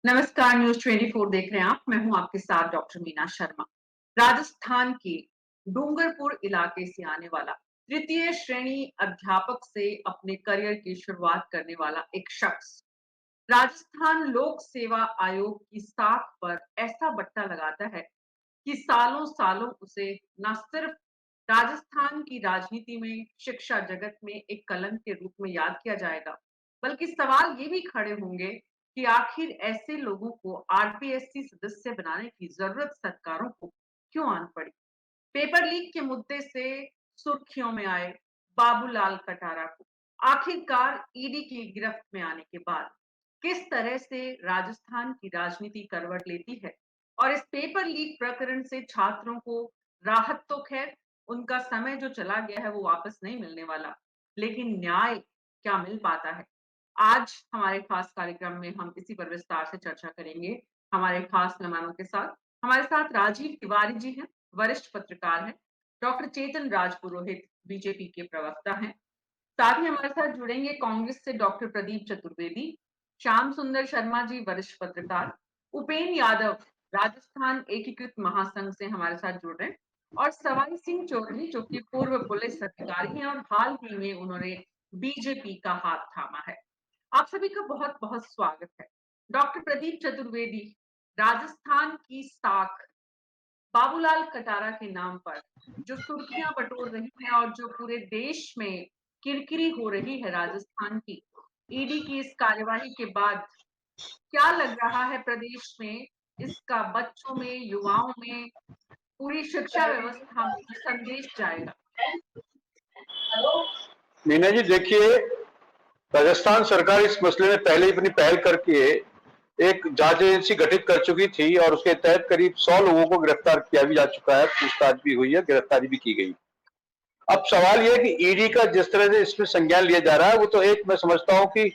नमस्कार, न्यूज 24 देख रहे हैं आप। मैं हूं आपके साथ डॉक्टर मीना शर्मा। राजस्थान के डूंगरपुर इलाके से आने वाला तृतीय श्रेणी अध्यापक से अपने करियर की शुरुआत करने वाला एक शख्स राजस्थान लोक सेवा आयोग की साख पर ऐसा बट्टा लगाता है कि सालों सालों उसे न सिर्फ राजस्थान की राजनीति में, शिक्षा जगत में एक कलंक के रूप में याद किया जाएगा, बल्कि सवाल ये भी खड़े होंगे कि आखिर ऐसे लोगों को आरपीएससी सदस्य बनाने की जरूरत सरकारों को क्यों आन पड़ी। पेपर लीक के मुद्दे से सुर्खियों में आए बाबूलाल कटारा को आखिरकार ईडी की गिरफ्त में आने के बाद किस तरह से राजस्थान की राजनीति करवट लेती है, और इस पेपर लीक प्रकरण से छात्रों को राहत तो खैर, उनका समय जो चला गया है वो वापस नहीं मिलने वाला, लेकिन न्याय क्या मिल पाता है। आज हमारे खास कार्यक्रम में हम इसी पर विस्तार से चर्चा करेंगे हमारे खास मेहमानों के साथ। हमारे साथ राजीव तिवारी जी हैं, वरिष्ठ पत्रकार हैं। डॉक्टर चेतन राज पुरोहित बीजेपी के प्रवक्ता हैं। साथ ही हमारे साथ जुड़ेंगे कांग्रेस से डॉक्टर प्रदीप चतुर्वेदी, श्याम सुंदर शर्मा जी वरिष्ठ पत्रकार, उपेन यादव राजस्थान एकीकृत महासंघ से हमारे साथ जुड़ रहे हैं, और सवाई सिंह चौधरी जो कि पूर्व पुलिस अधिकारी हैं और हाल ही में उन्होंने बीजेपी का हाथ थामा है। आप सभी का बहुत बहुत स्वागत है। डॉक्टर प्रदीप चतुर्वेदी, राजस्थान की साख बाबूलाल कटारा के नाम पर जो सुर्खियां बटोर रही है और जो पूरे देश में किरकिरी हो रही है राजस्थान की ईडी की इस कार्यवाही के बाद, क्या लग रहा है प्रदेश में इसका बच्चों में, युवाओं में, पूरी शिक्षा व्यवस्था में जो संदेश जाएगा। मीना जी देखिए, राजस्थान सरकार इस मसले में पहले ही अपनी पहल करके एक जांच एजेंसी गठित कर चुकी थी और उसके तहत करीब 100 लोगों को गिरफ्तार किया भी जा चुका है, पूछताछ भी हुई है, गिरफ्तारी भी की गई। अब सवाल यह है कि ईडी का जिस तरह से इसमें संज्ञान लिया जा रहा है वो तो एक मैं समझता हूं कि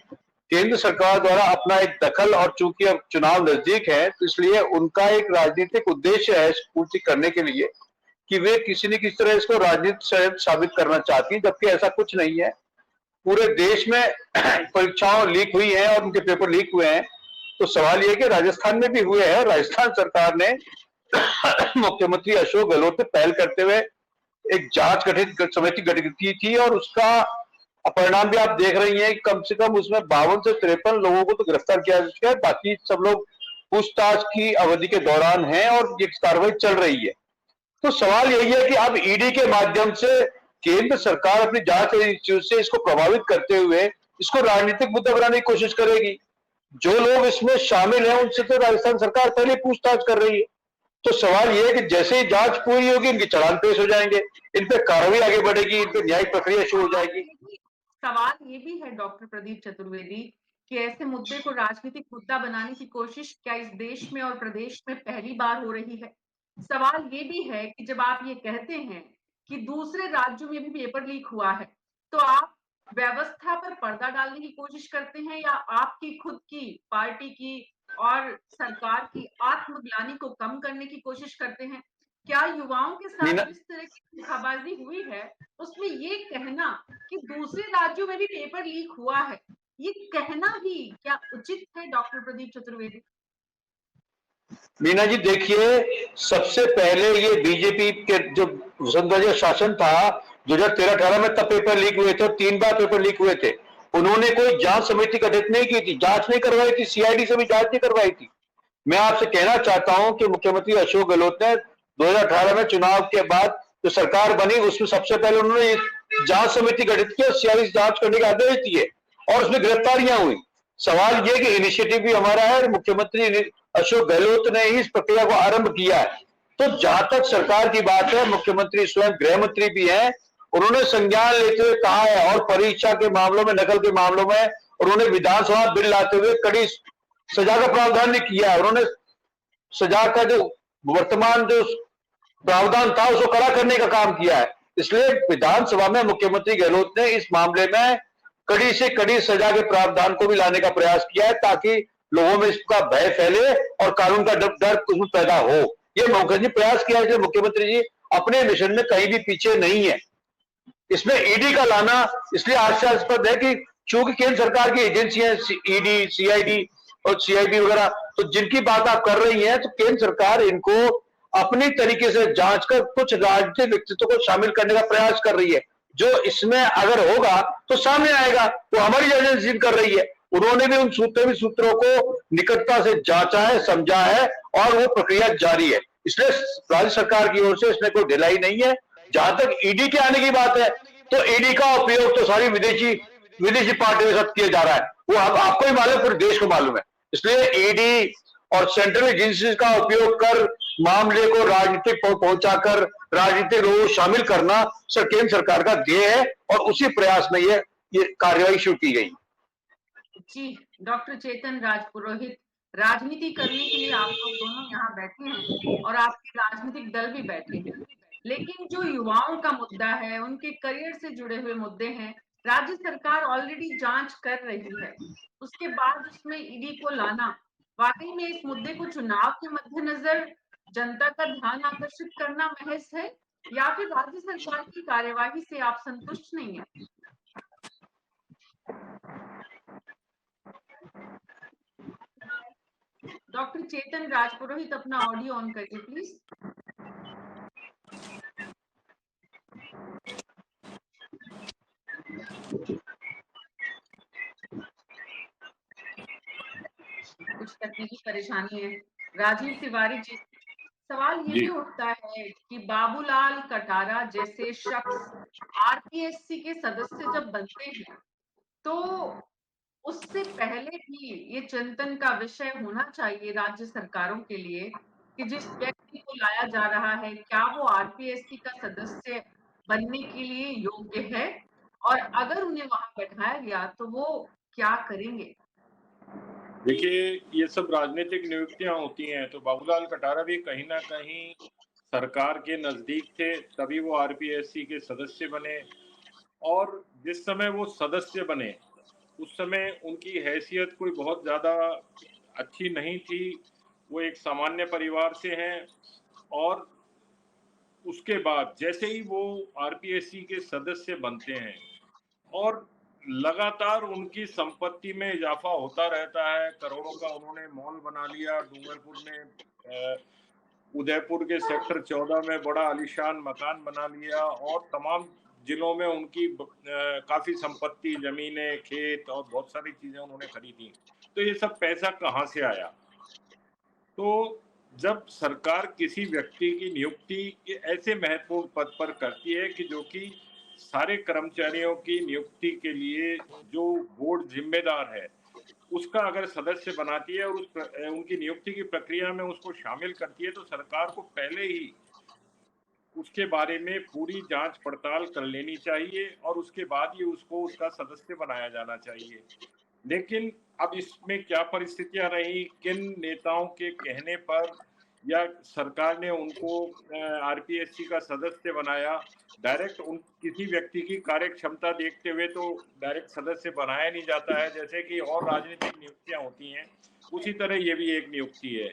केंद्र सरकार द्वारा अपना एक दखल, और चूंकि अब चुनाव नजदीक है तो इसलिए उनका एक राजनीतिक उद्देश्य है पूर्ति करने के लिए कि वे किसी न किसी तरह इसको राजनीति से साबित करना चाहती है, जबकि ऐसा कुछ नहीं है। पूरे देश में परीक्षाओं लीक हुई हैं और उनके पेपर लीक हुए हैं, तो सवाल यह कि राजस्थान में भी हुए हैं। राजस्थान सरकार ने मुख्यमंत्री अशोक गहलोत ने पहल करते हुए एक जांच गठित समिति गठित की थी और उसका परिणाम भी आप देख रही हैं। कम से कम उसमें 52 से 53 लोगों को तो गिरफ्तार किया जा चुका है, बाकी सब लोग पूछताछ की अवधि के दौरान हैं और ये कार्रवाई चल रही है। तो सवाल यही है कि अब ईडी के माध्यम से केंद्र सरकार अपनी जांच एजेंसियों से इसको प्रभावित करते हुए इसको राजनीतिक मुद्दा बनाने की कोशिश करेगी। जो लोग इसमें शामिल हैं उनसे तो राजस्थान सरकार पहले पूछताछ कर रही है। तो सवाल यह है कि जैसे ही जांच पूरी होगी इनके चालान पेश हो जाएंगे, इन पे कार्रवाई आगे बढ़ेगी, इन पे न्यायिक प्रक्रिया शुरू हो जाएगी। सवाल ये भी है डॉक्टर प्रदीप चतुर्वेदी कि ऐसे मुद्दे को राजनीतिक मुद्दा बनाने की कोशिश क्या इस देश में और प्रदेश में पहली बार हो रही है। सवाल ये भी है कि जब आप ये कहते हैं कि दूसरे राज्यों में भी पेपर लीक हुआ है, तो आप व्यवस्था पर पर्दा डालने की कोशिश करते हैं या आपकी खुद की पार्टी की और सरकार की आत्मग्लानि को कम करने की कोशिश करते हैं। क्या युवाओं के साथ मीना जिस तरह की धोखाबाजी हुई है उसमें ये कहना कि दूसरे राज्यों में भी पेपर लीक हुआ है, ये कहना भी क्या उचित है डॉक्टर प्रदीप चतुर्वेदी? मीना जी देखिए, सबसे पहले ये बीजेपी के जो वसुंधरा शासन था 2013-18 में, तब पेपर लीक हुए थे और 3 बार पेपर लीक हुए थे। उन्होंने कोई जांच समिति गठित नहीं की थी, जांच नहीं करवाई थी, सीआईडी से भी जांच नहीं करवाई थी। मैं आपसे कहना चाहता हूं कि मुख्यमंत्री अशोक गहलोत ने 2018 में चुनाव के बाद जो सरकार बनी उसमें सबसे पहले उन्होंने जांच समिति गठित की और सीआईडी जांच करने के आदेश दिए और उसमें गिरफ्तारियां हुई। सवाल यह कि इनिशिएटिव भी हमारा है, मुख्यमंत्री अशोक गहलोत ने ही इस प्रक्रिया को आरंभ किया है। तो जहां तक सरकार की बात है, मुख्यमंत्री स्वयं गृह मंत्री भी हैं, उन्होंने संज्ञान लेते हुए कहा है, और परीक्षा के मामलों में, नकल के मामलों में उन्होंने विधानसभा बिल लाते हुए कड़ी सजा का प्रावधान भी किया है। उन्होंने सजा का जो वर्तमान जो प्रावधान था उसको कड़ा करने का काम किया है। इसलिए विधानसभा में मुख्यमंत्री गहलोत ने इस मामले में कड़ी से कड़ी सजा के प्रावधान को भी लाने का प्रयास किया है, ताकि लोगों में इसका भय फैले और कानून का डर उसमें पैदा हो। ये मुखर्जी प्रयास किया है। मुख्यमंत्री जी अपने मिशन में कहीं भी पीछे नहीं है। इसमें ईडी का लाना इसलिए हास्यास्पद है कि चूंकि केंद्र सरकार की एजेंसियां ईडी, सीआईडी और सीआईबी वगैरह, तो जिनकी बात आप कर रही हैं, तो केंद्र सरकार इनको अपनी तरीके से जांच कर कुछ राजनीतिक व्यक्तित्व को शामिल करने का प्रयास कर रही है। जो इसमें अगर होगा तो सामने आएगा, वो हमारी एजेंसी कर रही है। उन्होंने भी उन सूत्रों को निकटता से जांचा है, समझा है, और वो प्रक्रिया जारी है। इसलिए राज्य सरकार की ओर से इसमें कोई ढिलाई नहीं है। जहां तक ईडी के आने की बात है, तो ईडी का उपयोग तो सारी विदेशी विदेशी पार्टियों के साथ किया जा रहा है, वो आपको ही मालूम, पूरे देश को मालूम है। इसलिए ईडी और सेंट्रल एजेंसीज का उपयोग कर मामले को राजनीतिक पहुंचाकर राजनीतिक लोगों को शामिल करना केंद्र सरकार का ध्येय है, और उसी प्रयास में ये कार्रवाई शुरू की गई। जी, डॉक्टर चेतन राज पुरोहित, राजनीति करने के लिए आप लोग दोनों यहाँ बैठे हैं और आपके राजनीतिक दल भी बैठे हैं, लेकिन जो युवाओं का मुद्दा है, उनके करियर से जुड़े हुए मुद्दे हैं, राज्य सरकार ऑलरेडी जांच कर रही है। उसके बाद उसमें ईडी को लाना, वाकई में इस मुद्दे को चुनाव के मद्देनजर जनता का ध्यान आकर्षित करना महज है, या फिर राज्य सरकार की कार्यवाही से आप संतुष्ट नहीं है? डॉक्टर चेतन राज पुरोहित, अपना ऑडियो ऑन करिए प्लीज। कुछ तकनीकी परेशानी है। राजीव तिवारी जी, सवाल ये भी उठता है कि बाबूलाल कटारा जैसे शख्स आरपीएससी के सदस्य जब बनते हैं, तो उससे पहले भी ये चिंतन का विषय होना चाहिए राज्य सरकारों के लिए कि जिस व्यक्ति को लाया जा रहा है, क्या वो आरपीएससी का सदस्य बनने के लिए योग्य है, और अगर उन्हें वहां बैठाया गया तो वो क्या करेंगे? देखिए, ये सब राजनीतिक नियुक्तियां होती हैं, तो बाबूलाल कटारा भी कहीं ना कहीं सरकार के नजदीक थे, तभी वो आरपीएससी के सदस्य बने। और जिस समय वो सदस्य बने उस समय उनकी हैसियत कोई बहुत ज़्यादा अच्छी नहीं थी, वो एक सामान्य परिवार से हैं। और उसके बाद जैसे ही वो आरपीएससी के सदस्य बनते हैं और लगातार उनकी संपत्ति में इजाफा होता रहता है, करोड़ों का उन्होंने मॉल बना लिया डूंगरपुर में, उदयपुर के सेक्टर 14 में बड़ा आलीशान मकान बना लिया, और तमाम जिलों में उनकी काफी संपत्ति, जमीनें, खेत और बहुत सारी चीजें उन्होंने खरीदी। तो ये सब पैसा कहाँ से आया? तो जब सरकार किसी व्यक्ति की नियुक्ति ऐसे महत्वपूर्ण पद पर करती है कि जो कि सारे कर्मचारियों की नियुक्ति के लिए जो बोर्ड जिम्मेदार है उसका अगर सदस्य बनाती है और उनकी नियुक्ति की प्रक्रिया में उसको शामिल करती है, तो सरकार को पहले ही उसके बारे में पूरी जांच पड़ताल कर लेनी चाहिए और उसके बाद ही उसको उसका सदस्य बनाया जाना चाहिए। लेकिन अब इसमें क्या परिस्थितियां रही, किन नेताओं के कहने पर या सरकार ने उनको आरपीएससी का सदस्य बनाया, डायरेक्ट उन किसी व्यक्ति की कार्य क्षमता देखते हुए तो डायरेक्ट सदस्य बनाया नहीं जाता है, जैसे कि और राजनीतिक नियुक्तियां होती हैं उसी तरह ये भी एक नियुक्ति है।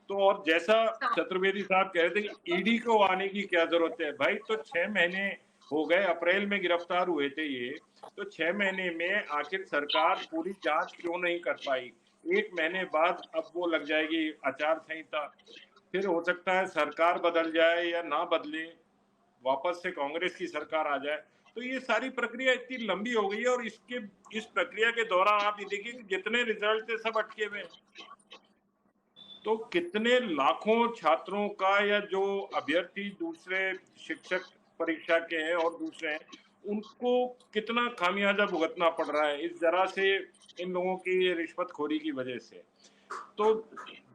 तो और जैसा चतुर्वेदी साहब कह रहे थे कि ईडी को आने की क्या जरूरत है भाई, तो 6 महीने हो गए, अप्रैल में गिरफ्तार हुए थे ये, तो 6 महीने में आखिर सरकार पूरी जांच क्यों नहीं कर पाई? 1 महीने बाद अब वो लग जाएगी आचार संहिता, फिर हो सकता है सरकार बदल जाए या ना बदले, वापस से कांग्रेस की सरकार आ जाए। तो ये सारी प्रक्रिया इतनी लंबी हो गई है और इस प्रक्रिया के दौरान आप ये देखिए कि जितने रिजल्ट थे सब अटके हुए, तो कितने लाखों छात्रों का या जो अभ्यर्थी दूसरे शिक्षक परीक्षा के हैं और दूसरे हैं, उनको कितना खामियाजा भुगतना पड़ रहा है इस जरा से इन लोगों की रिश्वतखोरी की वजह से। तो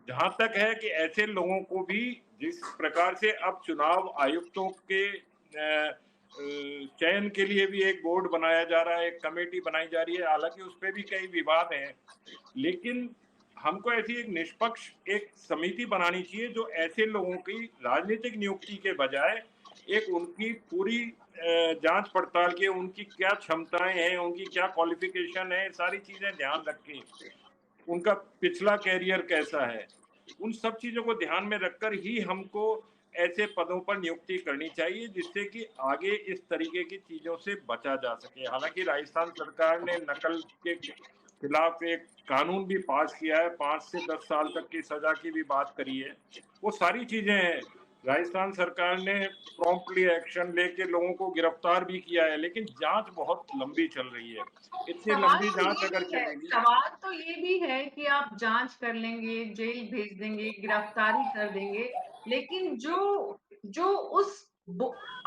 जहां तक है कि ऐसे लोगों को भी जिस प्रकार से अब चुनाव आयुक्तों के चयन के लिए भी एक बोर्ड बनाया जा रहा है, एक कमेटी बनाई जा रही है, हालांकि उस पर भी कई विवाद हैं, लेकिन हमको ऐसी एक निष्पक्ष एक समिति बनानी चाहिए जो ऐसे लोगों की राजनीतिक नियुक्ति के बजाय एक उनकी पूरी जांच पड़ताल के, उनकी क्या क्षमताएं हैं, उनकी क्या क्वालिफिकेशन है, सारी चीजें ध्यान रख के, उनका पिछला कैरियर कैसा है, उन सब चीजों को ध्यान में रखकर ही हमको ऐसे पदों पर नियुक्ति करनी चाहिए जिससे कि आगे इस तरीके की चीजों से बचा जा सके। हालांकि राजस्थान सरकार ने नकल के खिलाफ एक कानून भी पास किया है, 5 से 10 साल तक की सजा की भी बात करी है। वो सारी चीजें हैं। राजस्थान सरकार ने प्रॉम्प्टली एक्शन लेके लोगों को गिरफ्तार भी किया है, लेकिन जांच बहुत लंबी चल रही है। इतनी सवाल लंबी तो जांच ये अगर भी है, चलेगी, सवाल तो ये भी है कि आप जांच कर लेंगे, जेल भेज देंगे, गिरफ्तारी कर देंगे, लेकिन जो उस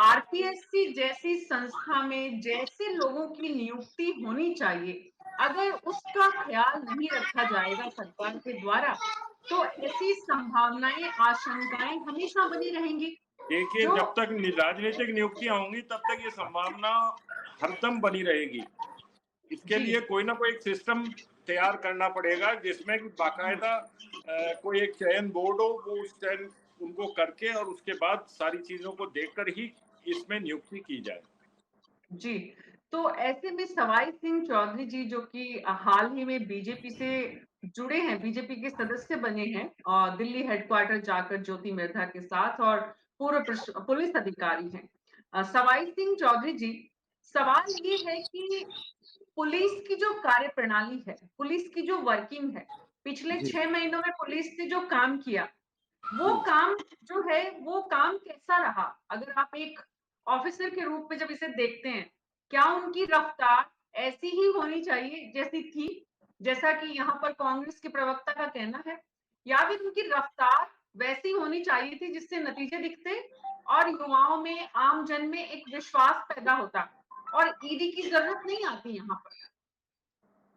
आरपीएससी जैसी संस्था में जैसे लोगों की नियुक्ति होनी चाहिए, अगर उसका ख्याल नहीं रखा जाएगा सरकार के द्वारा, तो ऐसी संभावनाएं, आशंकाएं हमेशा बनी रहेंगी। देखिए, जो जब तक राजनीतिक नियुक्तियां होंगी तब तक ये संभावना हरदम बनी रहेगी। इसके जी लिए कोई ना कोई एक सिस्टम तैयार करना पड़ेगा, जिसमें कि बाकायदा कोई एक चयन बोर्ड हो, वो उस चयन उनको करके और उसके बाद सारी चीजों को देखकर ही इसमें नियुक्ति की जाए। जी, तो ऐसे में सवाई सिंह चौधरी जी, जो कि हाल ही में बीजेपी से जुड़े हैं, बीजेपी के सदस्य बने हैं और दिल्ली हेडक्वार्टर जाकर ज्योति मिर्धा के साथ, और पूर्व पुलिस अधिकारी हैं। सवाई सिंह चौधरी जी, सवाल ये है कि पुलिस की जो कार्यप्रणाली है, पुलिस की जो वर्किंग है, पिछले जी 6 महीनों में पुलिस ने जो काम किया, वो जी काम जो है, वो काम कैसा रहा? अगर आप एक ऑफिसर के रूप में जब इसे देखते हैं, क्या उनकी रफ्तार ऐसी ही होनी चाहिए जैसी थी, जैसा कि यहाँ पर कांग्रेस के प्रवक्ता का कहना है, या फिर उनकी रफ्तार वैसी होनी चाहिए थी जिससे नतीजे दिखते और युवाओं में, आम जन में एक विश्वास पैदा होता और ईडी की जरूरत नहीं आती यहाँ पर?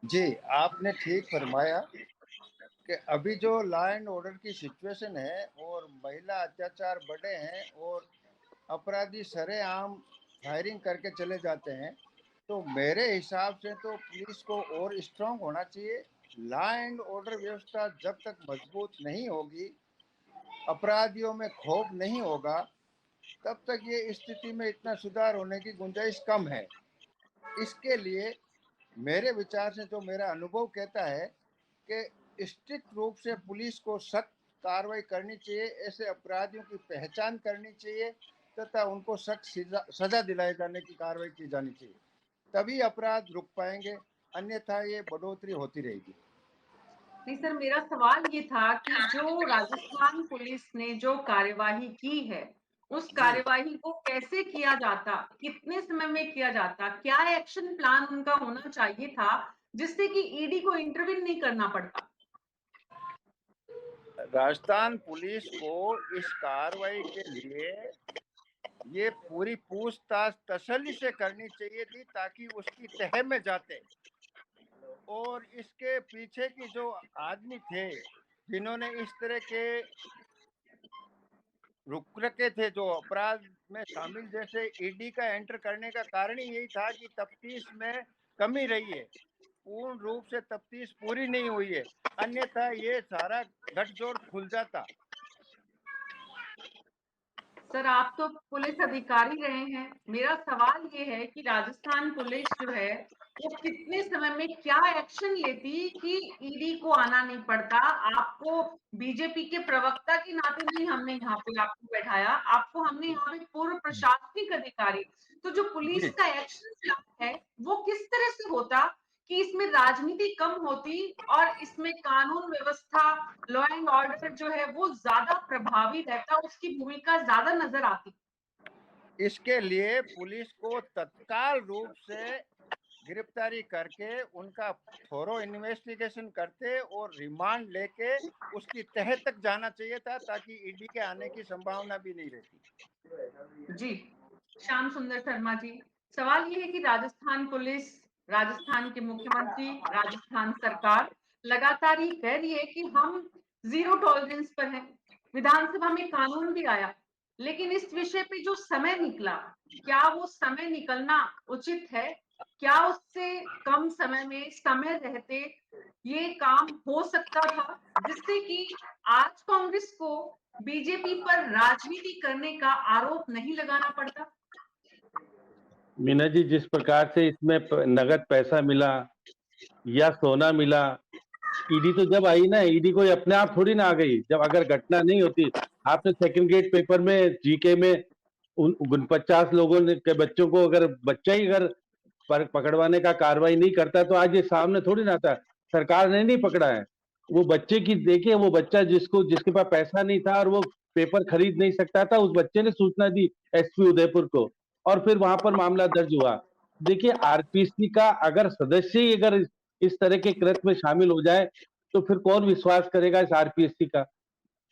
जी, आपने ठीक फरमाया कि अभी जो लॉ एंड ऑर्डर की सिचुएशन है और महिला अत्याचार बढ़े हैं और अपराधी सरेआम फायरिंग करके चले जाते हैं, तो मेरे हिसाब से तो पुलिस को और स्ट्रांग होना चाहिए। लॉ एंड ऑर्डर व्यवस्था जब तक मजबूत नहीं होगी, अपराधियों में खौफ नहीं होगा, तब तक ये स्थिति में इतना सुधार होने की गुंजाइश कम है। इसके लिए मेरे विचार से जो मेरा अनुभव कहता है कि स्ट्रिक्ट रूप से पुलिस को सख्त कार्रवाई करनी चाहिए, ऐसे अपराधियों की पहचान करनी चाहिए तथा उनको सख्त सजा दिलाए जाने की कार्रवाई की जानी चाहिए, तभी अपराध रुक पाएंगे, अन्यथा ये बढ़ोतरी होती रहेगी। नहीं सर, मेरा सवाल ये था कि जो राजस्थान पुलिस ने जो कार्यवाही की है, उस जी कार्यवाही को कैसे किया जाता, कितने समय में किया जाता, क्या एक्शन प्लान उनका होना चाहिए था जिससे कि ईडी को इंटरवीन नहीं करना पड़ता? राजस्थान पुलिस को इस कार्रवाई के लिए ये पूरी पूछताछ तसल्ली से करनी चाहिए थी, ताकि उसकी तह में जाते और इसके पीछे की जो आदमी थे जिन्होंने इस तरह के रुक रखे थे, जो अपराध में शामिल, जैसे ईडी का एंटर करने का कारण ही यही था कि तफ्तीश में कमी रही है, पूर्ण रूप से तफ्तीश पूरी नहीं हुई है, अन्यथा ये सारा गठजोड़ खुल जाता। सर, आप तो पुलिस अधिकारी रहे हैं, मेरा सवाल ये है कि राजस्थान पुलिस जो है, वो कितने समय में क्या एक्शन लेती कि ईडी को आना नहीं पड़ता? आपको बीजेपी के प्रवक्ता के नाते नहीं हमने यहाँ पे आपको बैठाया, आपको हमने यहाँ पे पूर्व प्रशासनिक अधिकारी, तो जो पुलिस जी का एक्शन प्लान है, वो किस तरह से होता कि इसमें राजनीति कम होती और इसमें कानून व्यवस्था, लॉ एंड ऑर्डर जो है वो ज्यादा प्रभावी रहता, उसकी भूमिका ज्यादा नजर आती? इसके लिए पुलिस को तत्काल रूप से गिरफ्तारी करके उनका थोरो इन्वेस्टिगेशन करते और रिमांड लेके उसकी तह तक जाना चाहिए था, ताकि ईडी के आने की संभावना भी नहीं रहती। जी, श्याम सुंदर शर्मा जी, सवाल ये है कि राजस्थान पुलिस, राजस्थान के मुख्यमंत्री, राजस्थान सरकार लगातार ये कह रही है कि हम जीरो टॉलरेंस पर हैं। विधानसभा में कानून भी आया, लेकिन इस विषय पे जो समय निकला, क्या वो समय निकलना उचित है? क्या उससे कम समय में, समय रहते ये काम हो सकता था, जिससे कि आज कांग्रेस को बीजेपी पर राजनीति करने का आरोप नहीं लगाना पड़ता? मीना जी, जिस प्रकार से इसमें नगद पैसा मिला या सोना मिला, ईडी तो जब आई ना, ईडी कोई अपने आप थोड़ी ना आ गई। जब अगर घटना नहीं होती, आपने सेकंड ग्रेड पेपर में जीके में उन 49 लोगों ने के बच्चों को, अगर बच्चा ही अगर पकड़वाने का कार्रवाई नहीं करता तो आज ये सामने थोड़ी ना आता। सरकार ने नहीं पकड़ा है। वो बच्चे की देखिए, वो बच्चा जिसके पास पैसा नहीं था और वो पेपर खरीद नहीं सकता था, उस बच्चे ने सूचना दी एसपी उदयपुर को और फिर वहां पर मामला दर्ज हुआ। देखिए आरपीसी का अगर सदस्य ही अगर इस तरह के कृत्य में शामिल हो जाए तो फिर कौन विश्वास करेगा इस आरपीएससी का।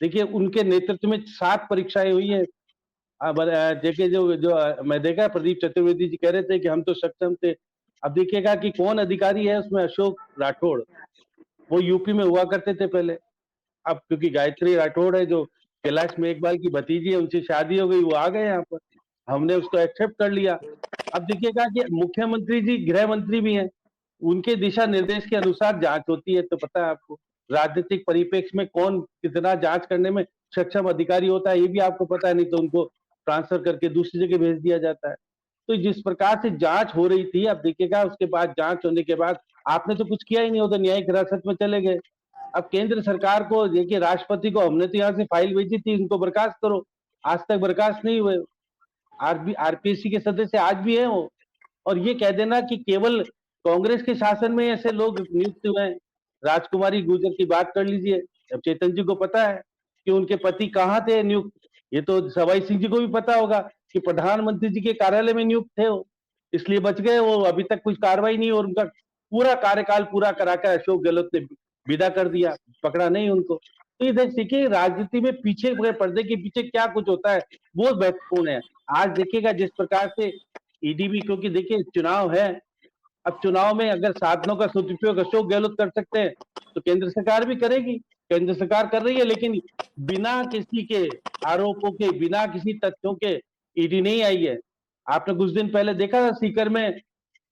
देखिए उनके नेतृत्व में 7 परीक्षाएं हुई हैं। देखिए जो मैं देखा प्रदीप चतुर्वेदी जी कह रहे थे कि हम तो सक्षम थे। अब देखिएगा कि कौन अधिकारी है उसमें, अशोक राठौड़, वो यूपी में हुआ करते थे पहले। अब क्योंकि गायत्री राठौड़ है जो कैलाश मेघवाल की भतीजी है, उनसे शादी हो गई, वो आ गए यहाँ पर, हमने उसको एक्सेप्ट कर लिया। अब देखिएगा कि मुख्यमंत्री जी गृह मंत्री भी हैं, उनके दिशा निर्देश के अनुसार जांच होती है। तो पता है आपको राजनीतिक परिप्रेक्ष्य में कौन कितना जांच करने में सक्षम अधिकारी होता है ये भी आपको पता है, नहीं तो उनको ट्रांसफर करके दूसरी जगह भेज दिया जाता है। तो जिस प्रकार से जांच हो रही थी, अब देखिएगा उसके बाद जांच होने के बाद आपने तो कुछ किया ही नहीं, हो तो न्यायिक हिरासत में चले गए। अब केंद्र सरकार को देखिए, राष्ट्रपति को हमने तो यहाँ से फाइल भेजी थी, इनको बर्खास्त करो, आज तक बर्खास्त नहीं हुए। आरपीएससी के सदस्य आज भी है वो। और ये कह देना कि केवल कांग्रेस के शासन में ऐसे लोग नियुक्त हुए हैं। राजकुमारी गुर्जर की बात कर लीजिए, अब चेतन जी को पता है कि उनके पति कहाँ थे नियुक्त, ये तो सवाई सिंह जी को भी पता होगा कि प्रधानमंत्री जी के कार्यालय में नियुक्त थे वो, इसलिए बच गए वो। अभी तक कुछ कार्रवाई नहीं, और उनका पूरा कार्यकाल पूरा कराकर अशोक गहलोत ने विदा कर दिया, पकड़ा नहीं उनको। तो ये देखिए राजनीति में पीछे पर्दे के पीछे क्या कुछ होता है वो महत्वपूर्ण है। आज देखिएगा जिस प्रकार से ईडी भी, क्योंकि देखिए चुनाव है, अब चुनाव में अगर साधनों का सदुपयोग अशोक गहलोत कर सकते हैं तो केंद्र सरकार भी करेगी। केंद्र सरकार कर रही है, लेकिन बिना किसी के आरोपों के, बिना किसी तथ्यों के ईडी नहीं आई है। आपने कुछ दिन पहले देखा था सीकर में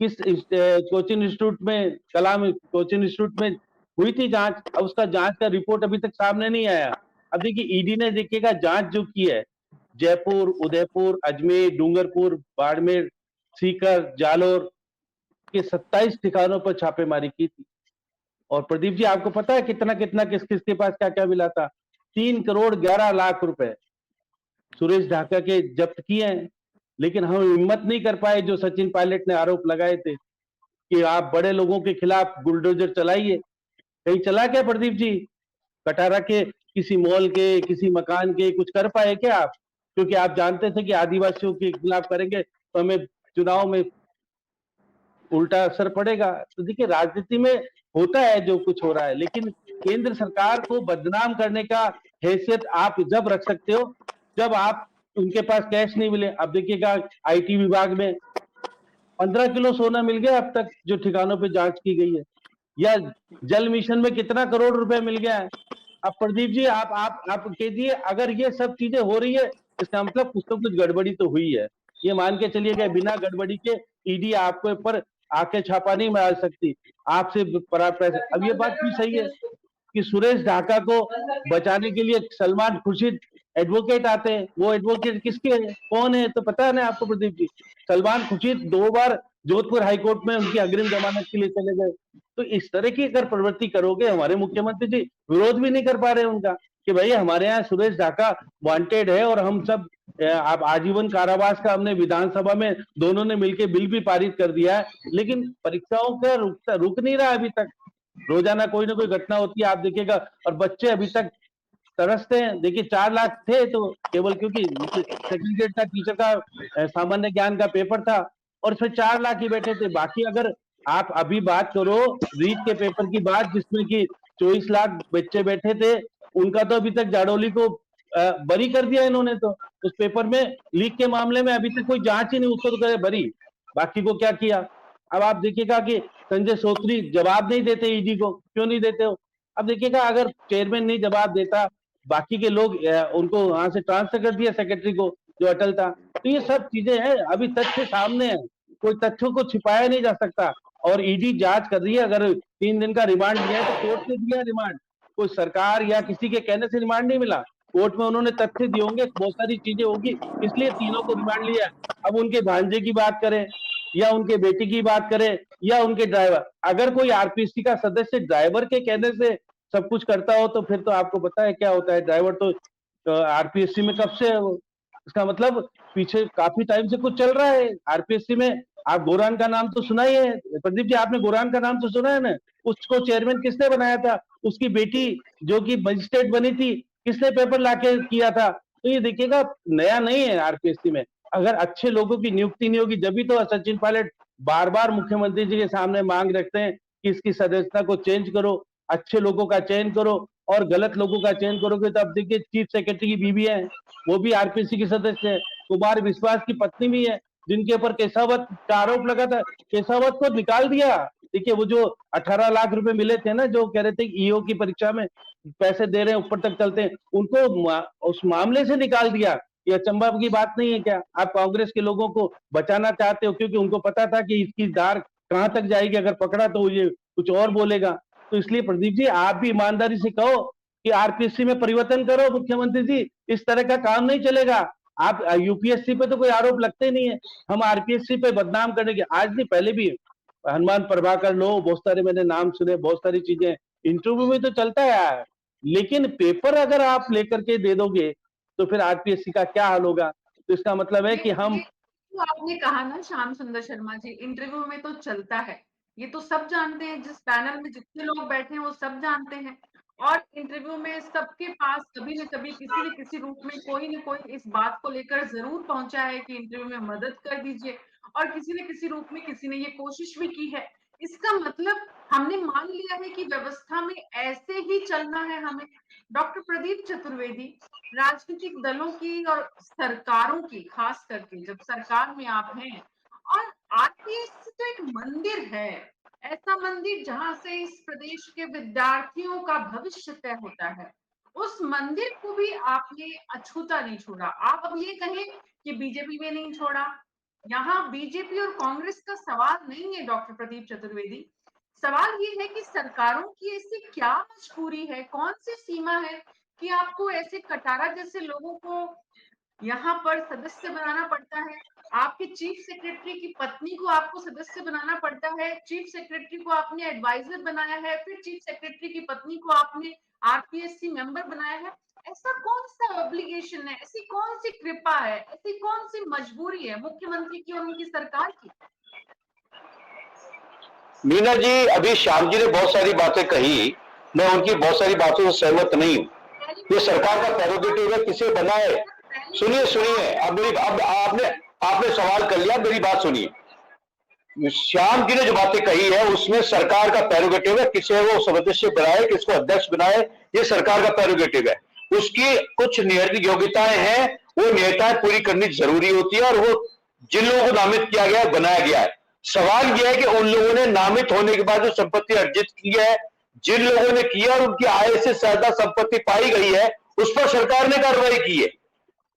किस कोचिंग इंस्टीट्यूट में, कलाम कोचिंग इंस्टीट्यूट में हुई थी जांच, अब उसका जांच का रिपोर्ट अभी तक सामने नहीं आया। अब देखिए ईडी ने देखिएगा जांच जो की है, जयपुर, उदयपुर, अजमेर, डूंगरपुर, बाड़मेर, सीकर, जालोर के 27 ठिकानों पर छापेमारी की थी। और प्रदीप जी आपको पता है कितना कितना किस किस के पास क्या क्या मिला था? 3 करोड़ 11 लाख रुपए सुरेश ढाका के जब्त किए हैं। लेकिन हम हिम्मत नहीं कर पाए, जो सचिन पायलट ने आरोप लगाए थे कि आप बड़े लोगों के खिलाफ बुलडोजर चलाइए, कहीं चला क्या प्रदीप जी? कटारा के किसी मॉल के, किसी मकान के कुछ कर पाए क्या आप? क्योंकि आप जानते थे कि आदिवासियों के खिलाफ करेंगे तो हमें चुनाव में उल्टा असर पड़ेगा। तो देखिए राजनीति में होता है जो कुछ हो रहा है, लेकिन केंद्र सरकार को बदनाम करने का हैसियत आप जब रख सकते हो जब आप उनके पास कैश नहीं मिले। अब देखिएगा आईटी विभाग में 15 किलो सोना मिल गया अब तक, जो ठिकानों पे जांच की गई है। या जल मिशन में कितना करोड़ रुपए मिल गया है। अब प्रदीप जी आप कीजिए, अगर ये सब चीजें हो रही है इसका मतलब कुछ तो कुछ गड़बड़ी तो हुई है। ये मान के चलिएगा बिना गड़बड़ी के ईडी आपके ऊपर आके छापा नहीं मार सकती, आपसे पैसे। अब ये बात भी सही है कि सुरेश ढाका को बचाने के लिए सलमान खुर्शीद एडवोकेट आते हैं, वो एडवोकेट किसके हैं, कौन है, तो पता है ना आपको प्रदीप जी? सलमान खुर्शीद 2 बार जोधपुर हाईकोर्ट में उनकी अग्रिम जमानत के लिए चले गए। तो इस तरह की अगर प्रवृत्ति करोगे, हमारे मुख्यमंत्री जी विरोध भी नहीं कर पा रहे उनका कि भाई हमारे यहाँ सुरेश ढाका वांटेड है और हम सब आप आजीवन कारावास का हमने विधानसभा में दोनों ने मिलकर बिल भी पारित कर दिया है, लेकिन परीक्षाओं का रुक नहीं रहा अभी तक। रोजाना कोई ना कोई घटना होती है आप देखिएगा, और बच्चे अभी तक तरसते हैं। देखिए 4 लाख थे तो केवल क्योंकि सेकंड ग्रेड का टीचर का सामान्य ज्ञान का पेपर था और इसमें 4 लाख ही बैठे थे। बाकी अगर आप अभी बात करो रीट के पेपर की बात, जिसमें कि 24 लाख बच्चे बैठे थे, उनका तो अभी तक जाडोली को बरी कर दिया इन्होंने। तो उस पेपर में लीक के मामले में अभी तक कोई जांच ही नहीं, उसको तो करे बरी, बाकी को क्या किया। अब आप देखिएगा कि संजय सोत्री जवाब नहीं देते ईडी को, क्यों नहीं देते हो? अब देखिएगा अगर चेयरमैन नहीं जवाब देता, बाकी के लोग उनको वहां से ट्रांसफर कर दिया सेक्रेटरी को जो अटल था। तो ये सब चीजें हैं, अभी तथ्य सामने है, कोई तथ्यों को छिपाया नहीं जा सकता। और ईडी जांच कर रही है। अगर 3 दिन का रिमांड दिया है तो कोर्ट ने दिया रिमांड, कोई सरकार या किसी के कहने से रिमांड नहीं मिला। कोर्ट में उन्होंने तथ्य दिए होंगे, बहुत सारी चीजें होगी, इसलिए तीनों को रिमांड लिया। अब उनके भांजे की बात करें या उनके बेटी की बात करें या उनके ड्राइवर, अगर कोई आरपीसी का सदस्य ड्राइवर के कहने से सब कुछ करता हो तो फिर तो आपको पता है क्या होता है। ड्राइवर तो आरपीएससी में कब से है वो, इसका मतलब पीछे काफी टाइम से कुछ चल रहा है आरपीएससी में। आप गोरान का नाम तो सुना ही है प्रदीप जी, आपने गोरान का नाम तो सुना है ना? उसको चेयरमैन किसने बनाया था? उसकी बेटी जो कि मजिस्ट्रेट बनी थी, किसने पेपर लाके किया था? तो ये देखिएगा, नया नहीं है आरपीएससी में। अगर अच्छे लोगों की नियुक्ति नहीं होगी, जब तो सचिन पायलट बार बार मुख्यमंत्री जी के सामने मांग रखते हैं कि इसकी सदस्यता को चेंज करो, अच्छे लोगों का चयन करो, और गलत लोगों का चयन करोगे तो अब देखिए चीफ सेक्रेटरी की बीवी है, वो भी आरपीएससी की सदस्य है, कुमार विश्वास की पत्नी भी है, जिनके ऊपर केसावत का आरोप लगा था, केसावत को निकाल दिया। देखिए वो जो 18 लाख रुपए मिले थे ना, जो कह रहे थे ईओ की परीक्षा में पैसे दे रहे हैं ऊपर तक चलते हैं, उनको उस मामले से निकाल दिया। ये अचंभा की बात नहीं है क्या? आप कांग्रेस के लोगों को बचाना चाहते हो, क्योंकि उनको पता था कि इसकी धार कहां तक जाएगी, अगर पकड़ा तो ये कुछ और बोलेगा। तो इसलिए प्रदीप जी, आप भी ईमानदारी से कहो कि आरपीएससी में परिवर्तन करो मुख्यमंत्री जी, इस तरह का काम नहीं चलेगा। आप यूपीएससी पे तो कोई आरोप लगते नहीं है, हम आरपीएससी पे बदनाम करने के, आज नहीं पहले भी हनुमान प्रभाकर लो, बहुत सारे मैंने नाम सुने, बहुत सारी चीजें इंटरव्यू में तो चलता है यार, लेकिन पेपर अगर आप लेकर के दे दोगे तो फिर आरपीएससी का क्या हाल होगा? तो इसका मतलब है कि हम तो आपने कहा ना श्याम सुंदर शर्मा जी, इंटरव्यू में तो चलता है, ये तो सब जानते हैं, जिस पैनल में जितने लोग बैठे हैं वो सब जानते हैं। और इंटरव्यू में सबके पास कभी न कभी किसी न किसी रूप में कोई न कोई इस बात को लेकर जरूर पहुंचा है कि इंटरव्यू में मदद कर दीजिए, और किसी न किसी रूप में किसी ने ये कोशिश भी की है। इसका मतलब हमने मान लिया है कि व्यवस्था में ऐसे ही चलना है हमें। डॉक्टर प्रदीप चतुर्वेदी, राजनीतिक दलों की और सरकारों की, खास करके जब सरकार में आप हैं, और आरपीएससी तो एक मंदिर है, ऐसा मंदिर जहां से इस प्रदेश के विद्यार्थियों का भविष्य तय होता है। उस मंदिर को भी आपने अछूता नहीं छोड़ा। आप अब ये कहें कि बीजेपी में नहीं छोड़ा, यहाँ बीजेपी और कांग्रेस का सवाल नहीं है डॉक्टर प्रदीप चतुर्वेदी। सवाल ये है कि सरकारों की ऐसी क्या मजबूरी है, कौन सी सीमा है कि आपको ऐसे कटारा जैसे लोगों को यहाँ पर सदस्य बनाना पड़ता है। आपके चीफ सेक्रेटरी की पत्नी को आपको सदस्य बनाना पड़ता है, चीफ सेक्रेटरी को आपने एडवाइजर बनाया है, फिर चीफ सेक्रेटरी की पत्नी को आपने आरपीएससी मेंबर बनाया है। ऐसा कौन सा ऑब्लिगेशन है, ऐसी कौन सी कृपा है, ऐसी कौन सी मजबूरी है मुख्यमंत्री की और उनकी सरकार की? मीना जी, अभी श्याम जी ने बहुत सारी बातें कही, मैं उनकी बहुत सारी बातों से सहमत नहीं हूँ। ये सरकार का प्रेरोगेटिव है, किसे बनाए। सुनिए सुनिए, अब आपने सवाल कर लिया, मेरी बात सुनिए। श्याम जी ने जो बातें कही है उसमें सरकार का प्रेरोगेटिव है, किसे वो सदस्य बनाए, किसको अध्यक्ष बनाए, ये सरकार का प्रेरोगेटिव है। उसकी कुछ नियत योग्यताएं हैं, वो नियताएं पूरी करनी जरूरी होती है, और वो जिन लोगों को नामित किया गया है, बनाया गया है। सवाल यह है कि उन लोगों ने नामित होने के बाद जो संपत्ति अर्जित की है, जिन लोगों ने किया और उनकी आय से ज्यादा संपत्ति पाई गई है, उस पर सरकार ने कार्रवाई की है।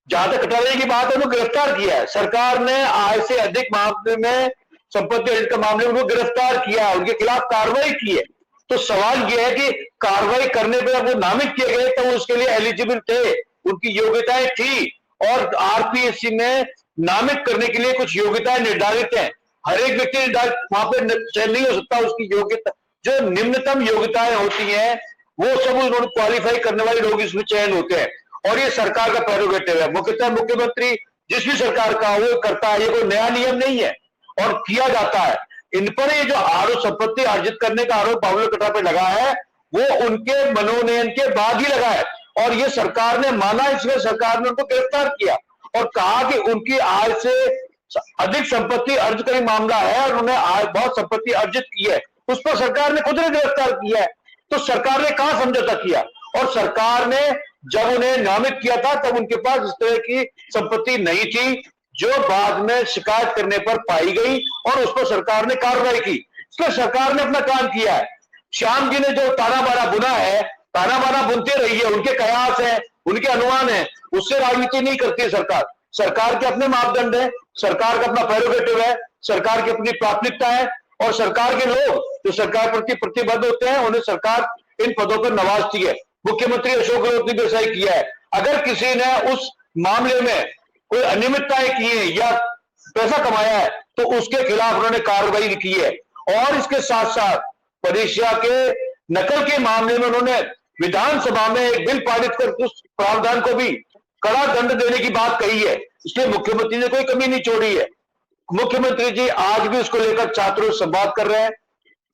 जहां तक कटारे की बात है, उनको गिरफ्तार किया है सरकार ने, आय से अधिक मामले में, संपत्ति अर्जित के मामले में उनको गिरफ्तार किया है, उनके खिलाफ कार्रवाई की है। तो सवाल यह है कि कार्रवाई करने पर वो नामित किए गए तो उसके लिए एलिजिबल थे, उनकी योग्यताएं थी, और आरपीएससी में नामित करने के लिए कुछ योग्यताएं निर्धारित हैं। हर एक व्यक्ति वहां पर चयन नहीं हो सकता, उसकी योग्यता, जो निम्नतम योग्यताएं होती हैं, वो सब उन्होंने क्वालिफाई करने वाले लोग इसमें चयन होते हैं, और ये सरकार का प्रेरोगेटिव है। मुख्यतः मुख्यमंत्री जिस भी सरकार का वो करता है, ये कोई नया नियम नहीं है, और किया जाता है। इन पर ये जो आरोप, संपत्ति अर्जित करने का आरोप बाबुल कटारा पे लगा है, वो उनके मनोनयन के बाद ही लगा है, और ये सरकार ने माना, इसमें सरकार ने उनको गिरफ्तार किया और कहा कि उनकी आय से अधिक संपत्ति अर्जित करने मामला है, और उन्होंने बहुत संपत्ति अर्जित की है, उस पर सरकार ने खुद ने गिरफ्तार किया है। तो सरकार ने कहां समझौता किया, और सरकार ने जब उन्हें नामित किया था तब उनके पास इस तरह की संपत्ति नहीं थी, जो बाद में शिकायत करने पर पाई गई, और उस पर सरकार ने कार्रवाई की। इसलिए सरकार ने अपना काम किया है। श्याम जी ने जो ताना बाना बुना है, ताना बाना बुनते रही है, उनके कयास है, उनके अनुमान है, उससे राजनीति नहीं करती है सरकार। सरकार के अपने मापदंड है, सरकार का अपना प्रेरोगेटिव है, सरकार की अपनी प्राथमिकता है, और सरकार के लोग जो सरकार प्रति प्रतिबद्ध होते हैं, उन्हें सरकार इन पदों पर नवाजती है। मुख्यमंत्री अशोक गहलोत ने ऐसा ही किया है। अगर किसी ने उस मामले में कोई अनियमितताएं की है या पैसा कमाया है, तो उसके खिलाफ उन्होंने कार्रवाई की है। और इसके साथ साथ परीक्षा के नकल के मामले में उन्होंने विधानसभा में एक बिल पारित कर उस प्रावधान को भी कड़ा दंड देने की बात कही है, इसलिए मुख्यमंत्री ने कोई कमी नहीं छोड़ी है। मुख्यमंत्री जी आज भी उसको लेकर छात्रों से संवाद कर रहे हैं,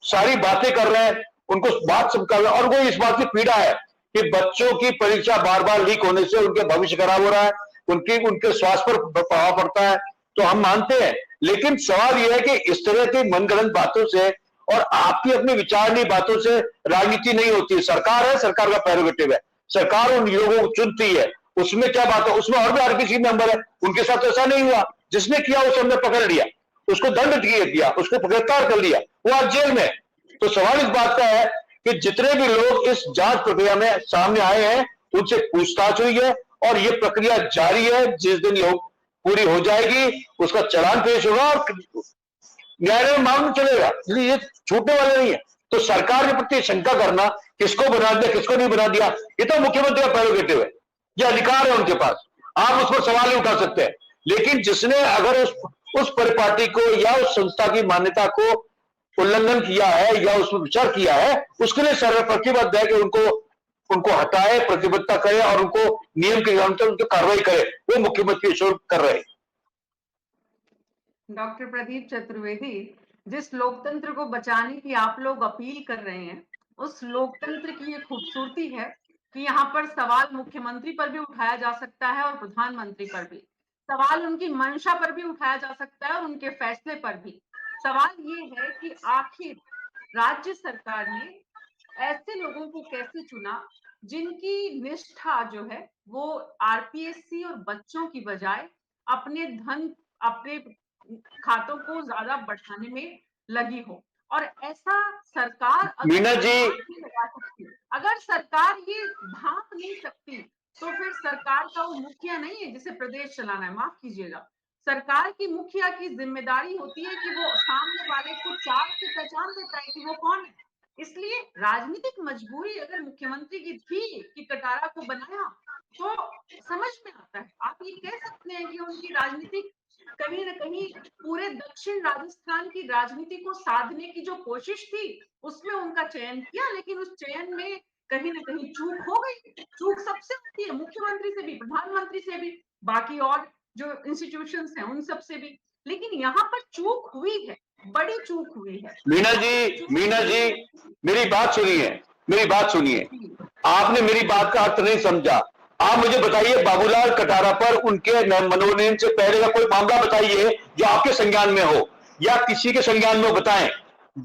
सारी बातें कर रहे हैं, उनको बात सब कर रहे हैं, और वो इस बात की पीड़ा है कि बच्चों की परीक्षा बार बार लीक होने से उनके भविष्य खराब हो रहा है, उनके स्वास्थ्य पर प्रभाव पड़ता है। तो हम मानते हैं, लेकिन सवाल यह है कि इस तरह की मनगढ़ंत बातों से और आपकी अपनी विचारनीय बातों से राजनीति नहीं होती। सरकार है, सरकार का प्रेरोगेटिव है, सरकार उन लोगों को चुनती है, उसमें क्या बात है, उसमें और भी आरपीसी मेंबर है, उनके साथ तो ऐसा नहीं हुआ। जिसने किया उसे हमने पकड़ लिया, उसको दंड दिया, उसको गिरफ्तार कर लिया, वो आज जेल में। तो सवाल इस बात का है कि जितने भी लोग इस जांच प्रक्रिया में सामने आए हैं उनसे पूछताछ हुई है और ये प्रक्रिया जारी है। जिस दिन लोग पूरी हो जाएगी उसका चालान पेश होगा और न्यायालय में मामला चलेगा, इसलिए ये छूटने वाले नहीं है। तो सरकार के प्रति शंका करना, किसको बना दिया किसको नहीं बना दिया, ये तो मुख्यमंत्री का प्रेरोगेटिव है, ये अधिकार है उनके पास, आप उस पर सवाल नहीं उठा सकते हैं। लेकिन जिसने अगर उस परिपाटी को या उस संस्था की मान्यता को उल्लंघन किया है या उसमें विचार किया है, उसके लिए सरकार प्रतिबद्ध है कि उनको हटाए, प्रतिबद्धता करे और उनको नियम के अनुसार उनको कार्रवाई करे। वो मुख्यमंत्री अशोक कर रहे हैं। डॉक्टर प्रदीप चतुर्वेदी, जिस लोकतंत्र को बचाने की आप लोग अपील कर रहे हैं, उस लोकतंत्र की ये खूबसूरती है कि यहाँ पर सवाल मुख्यमंत्री पर भी उठाया जा सकता है और प्रधानमंत्री पर भी, सवाल उनकी मंशा पर भी उठाया जा सकता है और उनके फैसले पर भी। सवाल ये है कि आखिर राज्य सरकार ने ऐसे लोगों को कैसे चुना जिनकी निष्ठा जो है वो आरपीएससी और बच्चों की बजाय अपने खातों को ज्यादा बढ़ाने में लगी हो। और ऐसा सरकार मीना जी, लगा सकती, अगर सरकार ये भांप नहीं सकती तो फिर सरकार का वो मुखिया नहीं है जिसे प्रदेश चलाना है। माफ कीजिएगा, सरकार की मुखिया की जिम्मेदारी होती है कि वो सामने वाले को चाल से पहचान लेता है कि वो कौन है। इसलिए राजनीतिक मजबूरी अगर मुख्यमंत्री की थी कि कटारा को बनाया तो समझ में आता है। आप ये कह सकते हैं कि उनकी राजनीतिक कहीं ना कहीं पूरे दक्षिण राजस्थान की राजनीति को साधने की जो कोशिश थी उसमें उनका चयन किया, लेकिन उस चयन में कहीं ना कहीं चूक हो गई। चूक सबसे होती है, मुख्यमंत्री से भी, प्रधानमंत्री से भी, बाकी और जो इंस्टीट्यूशंस हैं उन सब से भी, लेकिन यहाँ पर चूक हुई है, बड़ी चूक हुई है। मीना जी मेरी बात सुनिए, आपने मेरी बात का अर्थ नहीं समझा। आप मुझे बताइए, बाबूलाल कटारा पर उनके मनोनयन से पहले का कोई मामला बताइए जो आपके संज्ञान में हो या किसी के संज्ञान में बताएं।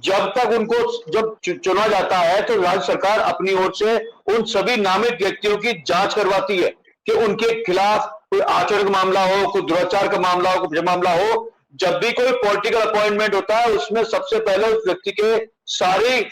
जब तक उनको जब चुना जाता है तो राज्य सरकार अपनी ओर से उन सभी नामित व्यक्तियों की जांच करवाती है कि उनके खिलाफ कोई आचरण का मामला हो, कोई दुराचार का मामला हो, कोई मामला हो। जब भी कोई पॉलिटिकल अपॉइंटमेंट होता है उसमें सबसे पहले उस व्यक्ति के सारी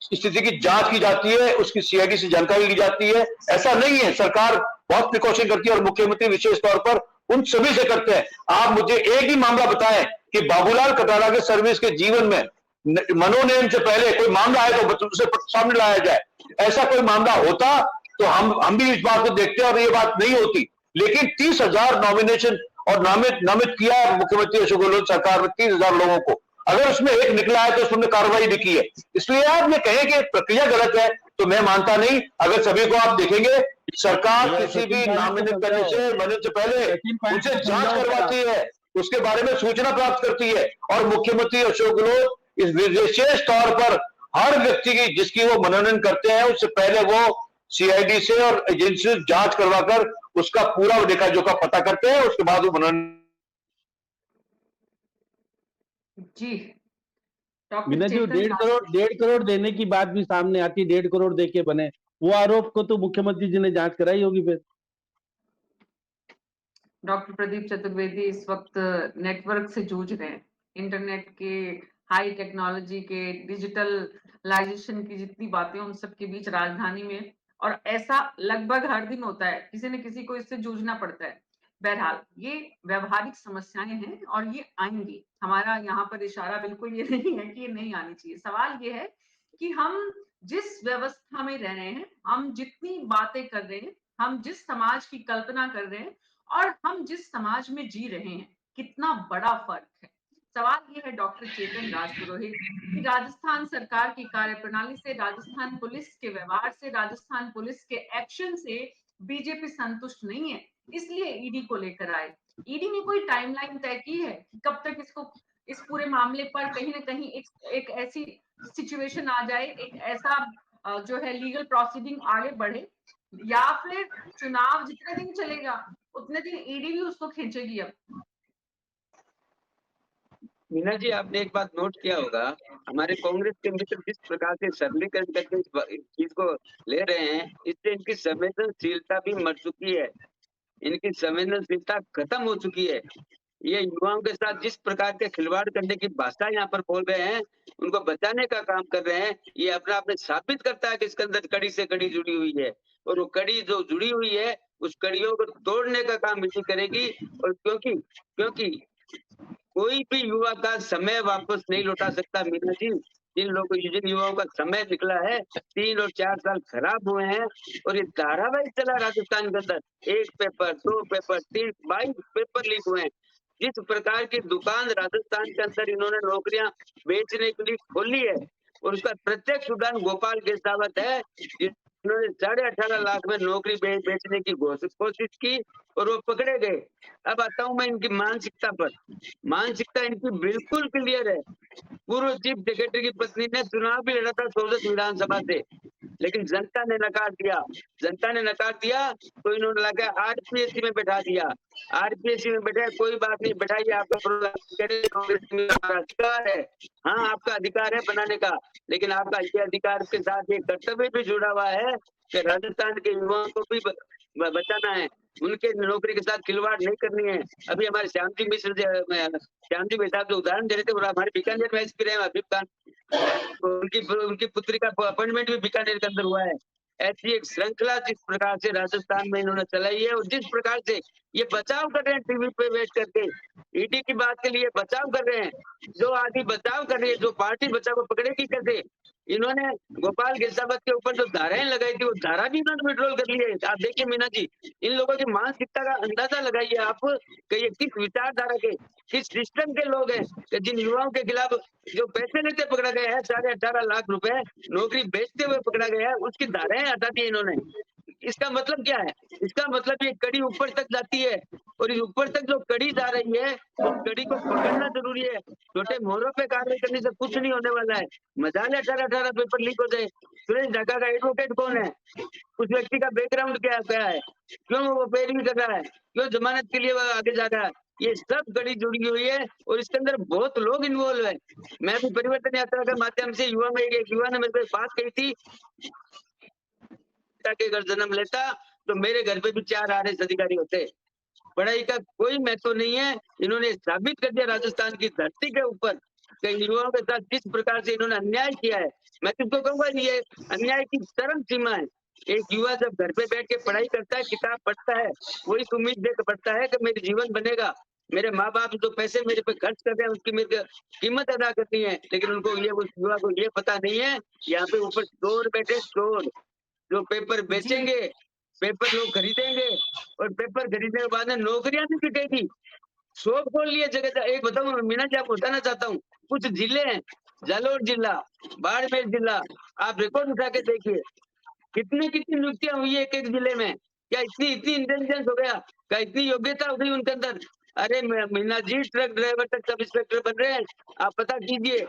स्थिति की जांच की जाती है, उसकी सीआईडी से जानकारी ली जाती है। ऐसा नहीं है, सरकार बहुत प्रिकॉशन करती है और मुख्यमंत्री विशेष तौर पर उन सभी से करते हैं। आप मुझे एक ही मामला बताएं कि बाबूलाल कटारा के सर्विस के जीवन में मनोनयन से पहले कोई मामला है तो उसे सामने लाया जाए। ऐसा कोई मामला होता तो हम भी इस बात को देखते और ये बात नहीं होती। लेकिन 30,000 नॉमिनेशन और नामित किया है मुख्यमंत्री अशोक गहलोत सरकार में 30,000 लोगों को, अगर उसमें एक निकला है तो उसमें कार्रवाई भी की है। इसलिए आप ये कहें कि प्रक्रिया गलत है तो मैं मानता नहीं। अगर सभी को आप देखेंगे, सरकार किसी भी नामिनेट करने से बनने से पहले उनसे जांच करवाती है, उसके बारे में सूचना प्राप्त करती है और मुख्यमंत्री अशोक गहलोत इस विशेष तौर पर हर व्यक्ति की जिसकी वो मनोनयन करते हैं उससे पहले वो सीआईडी से और एजेंसी से जांच करवाकर उसका पूरा लेखा जोखा पता करते हैं, उसके बाद वो मनोनयन। जी मीना जी, डॉक्टर 1.5 करोड़ देने की बात भी सामने आती, 1.5 करोड़ दे के बने, वो आरोप को तो मुख्यमंत्री जी ने जांच कराई होगी फिर। डॉक्टर प्रदीप चतुर्वेदी इस वक्त नेटवर्क से जूझ रहे हैं, इंटरनेट के, हाई टेक्नोलॉजी के, डिजिटलाइजेशन की जितनी बातें उन सब के बीच राजधानी में, और ऐसा लगभग हर दिन होता है, किसी न किसी को इससे जूझना पड़ता है। बहरहाल ये व्यवहारिक समस्याएं हैं और ये आएंगी। हमारा यहाँ पर इशारा बिल्कुल ये नहीं है कि ये नहीं आनी चाहिए। सवाल ये है कि हम जिस व्यवस्था में रह रहे हैं, हम जितनी बातें कर रहे हैं, हम जिस समाज की कल्पना कर रहे हैं और हम जिस समाज में जी रहे हैं, कितना बड़ा फर्क है। सवाल ये है डॉक्टर चेतन राजपुरोहित कि राजस्थान सरकार की कार्यप्रणाली से, राजस्थान पुलिस के व्यवहार से, राजस्थान पुलिस के एक्शन से बीजेपी संतुष्ट नहीं है, इसलिए ईडी को लेकर आए। ईडी ने कोई टाइमलाइन तय की है कि कब तक इस पूरे मामले पर कहीं न कहीं एक ऐसी सिचुएशन आ जाए, एक ऐसा जो है लीगल प्रोसीडिंग आगे बढ़े, या फिर चुनाव जितने दिन चलेगा उतने दिन ईडी भी उसको खींचेगी अब? मीना जी, आपने एक बात नोट किया होगा, हमारे कांग्रेस के मित्र जिस प्रकार से सरलीकरण करके इस चीज को ले रहे हैं, इससे इनकी संवेदनशीलता भी मर चुकी है, इनकी संवेदनशीलता खत्म हो चुकी है। ये युवाओं के साथ जिस प्रकार के खिलवाड़ करने की भाषा यहाँ पर बोल रहे हैं, उनको बचाने का काम कर रहे हैं, ये अपने आप में साबित करता है कि इसके अंदर कड़ी से कड़ी जुड़ी हुई है, और वो कड़ी जो जुड़ी हुई है उस कड़ियों को तोड़ने का काम इसी करेगी। और क्योंकि कोई भी युवा का समय वापस नहीं लौटा सकता मीना जी। जिन युवाओं का समय निकला है, 3 और 4 साल खराब हुए हैं, और ये धारावाहिक चला राजस्थान के अंदर, 1 पेपर 2 पेपर 3 22 पेपर लीक हुए हैं। जिस प्रकार की दुकान राजस्थान के अंदर इन्होंने नौकरियां बेचने के लिए खोली है, और उसका प्रत्यक्ष उदाहरण गोपाल गेसावत है, इन्होंने 18.5 लाख में नौकरी बेचने की कोशिश की और वो पकड़े गए। अब आता हूं मैं इनकी मानसिकता पर। मानसिकता इनकी बिल्कुल क्लियर है। पूर्व चीफ सेक्रेटरी की पत्नी ने चुनाव भी लड़ा था सोलह विधानसभा से, लेकिन जनता ने नकार दिया तो इन्होंने लगा आरपीएससी में बैठा दिया। आरपीएससी में बैठा, कोई बात नहीं, बैठाइए, आपका अधिकार है। हाँ, आपका अधिकार है बनाने का, लेकिन आपका ये अधिकार के साथ ये कर्तव्य भी जुड़ा हुआ है कि राजस्थान के युवाओं को भी बचाना है, उनके नौकरी के साथ खिलवाड़ नहीं करनी है। अभी हमारे श्याम जी साहब जो उदाहरण दे रहे थे, हमारे बीकानेर में एसपी रहे हबीब खान, उनकी पुत्री का अपॉइंटमेंट भी बीकानेर के अंदर हुआ है। ऐसी एक श्रृंखला जिस प्रकार से राजस्थान में इन्होंने चलाई है, और जिस प्रकार से ये बचाव कर रहे हैं टीवी पे बैठ करके, ईडी की बात के लिए बचाव कर रहे हैं, जो आदि बचाव कर रही है, जो पार्टी बचाव को पकड़ेगी कैसे, इन्होंने गोपाल गेसावत के ऊपर जो धाराएं लगाई थी, वो धारा भी इन्होंने विड्रॉल कर ली है। आप देखिए मीना जी, इन लोगों की मानसिकता का अंदाजा लगाइए आप कि ये किस विचारधारा के, किस सिस्टम के लोग हैं कि जिन युवाओं के खिलाफ जो पैसे लेते पकड़ा गया है, 18.5 लाख रुपए नौकरी बेचते हुए पकड़ा गया है, उसकी धाराएं हटा दी इन्होंने। इसका मतलब क्या है? इसका मतलब ये कड़ी ऊपर तक जाती है, और इस ऊपर तक जो कड़ी जा रही है, उस कड़ी को पकड़ना जरूरी है। छोटे मोहरों पे कार्य करने से कुछ नहीं होने वाला है। मजाल 18 पेपर लीक हो जाए। सुरेश ढाका का एडवोकेट कौन है? उस व्यक्ति का बैकग्राउंड क्या है? क्यों वो पैरवी कर रहा है? क्यों जमानत के लिए वो आगे जा रहा है? ये सब कड़ी जुड़ी हुई है, और इसके अंदर बहुत लोग इन्वॉल्व है। मैं भी परिवर्तन यात्रा के माध्यम से एक युवा ने मेरे को बात कही थी के अगर जन्म लेता तो मेरे घर पे भी 4 आरएस अधिकारी होते। पढ़ाई का कोई महत्व नहीं है। इन्होंने साबित कर दिया राजस्थान की धरती के ऊपर कि युवाओं के साथ जिस प्रकार से इन्होंने अन्याय किया है, मैं तुमको कहूंगा ये अन्याय की चरम सीमा है। एक युवा जब घर पे बैठ के पढ़ाई करता है, किताब पढ़ता है, वो इस उम्मीद देकर पढ़ता है कि मेरा जीवन बनेगा, मेरे माँ बाप जो पैसे मेरे पे खर्च कर रहे हैं उसकी मेरे कीमत अदा करनी है। लेकिन उनको उस युवा को ये पता नहीं है, यहाँ पे ऊपर चोर बैठे, चोर जो पेपर बेचेंगे, पेपर लोग खरीदेंगे, और पेपर खरीदने के बाद में नौकरियां भी बिकेगी। शॉप खोल लिए जगह। एक बताऊं मीना जी, आपको बताना चाहता हूँ, कुछ जिले हैं, जालौर जिला, बाड़मेर जिला, आप रिकॉर्ड उठा के देखिए, कितनी नियुक्तियां हुई है एक एक जिले में। क्या इतनी इंटेलिजेंस हो गया? क्या इतनी योग्यता हो गई उनके अंदर? अरे मीना जी, ट्रक ड्राइवर तक सब इंस्पेक्टर बन रहे हैं। आप पता कीजिए,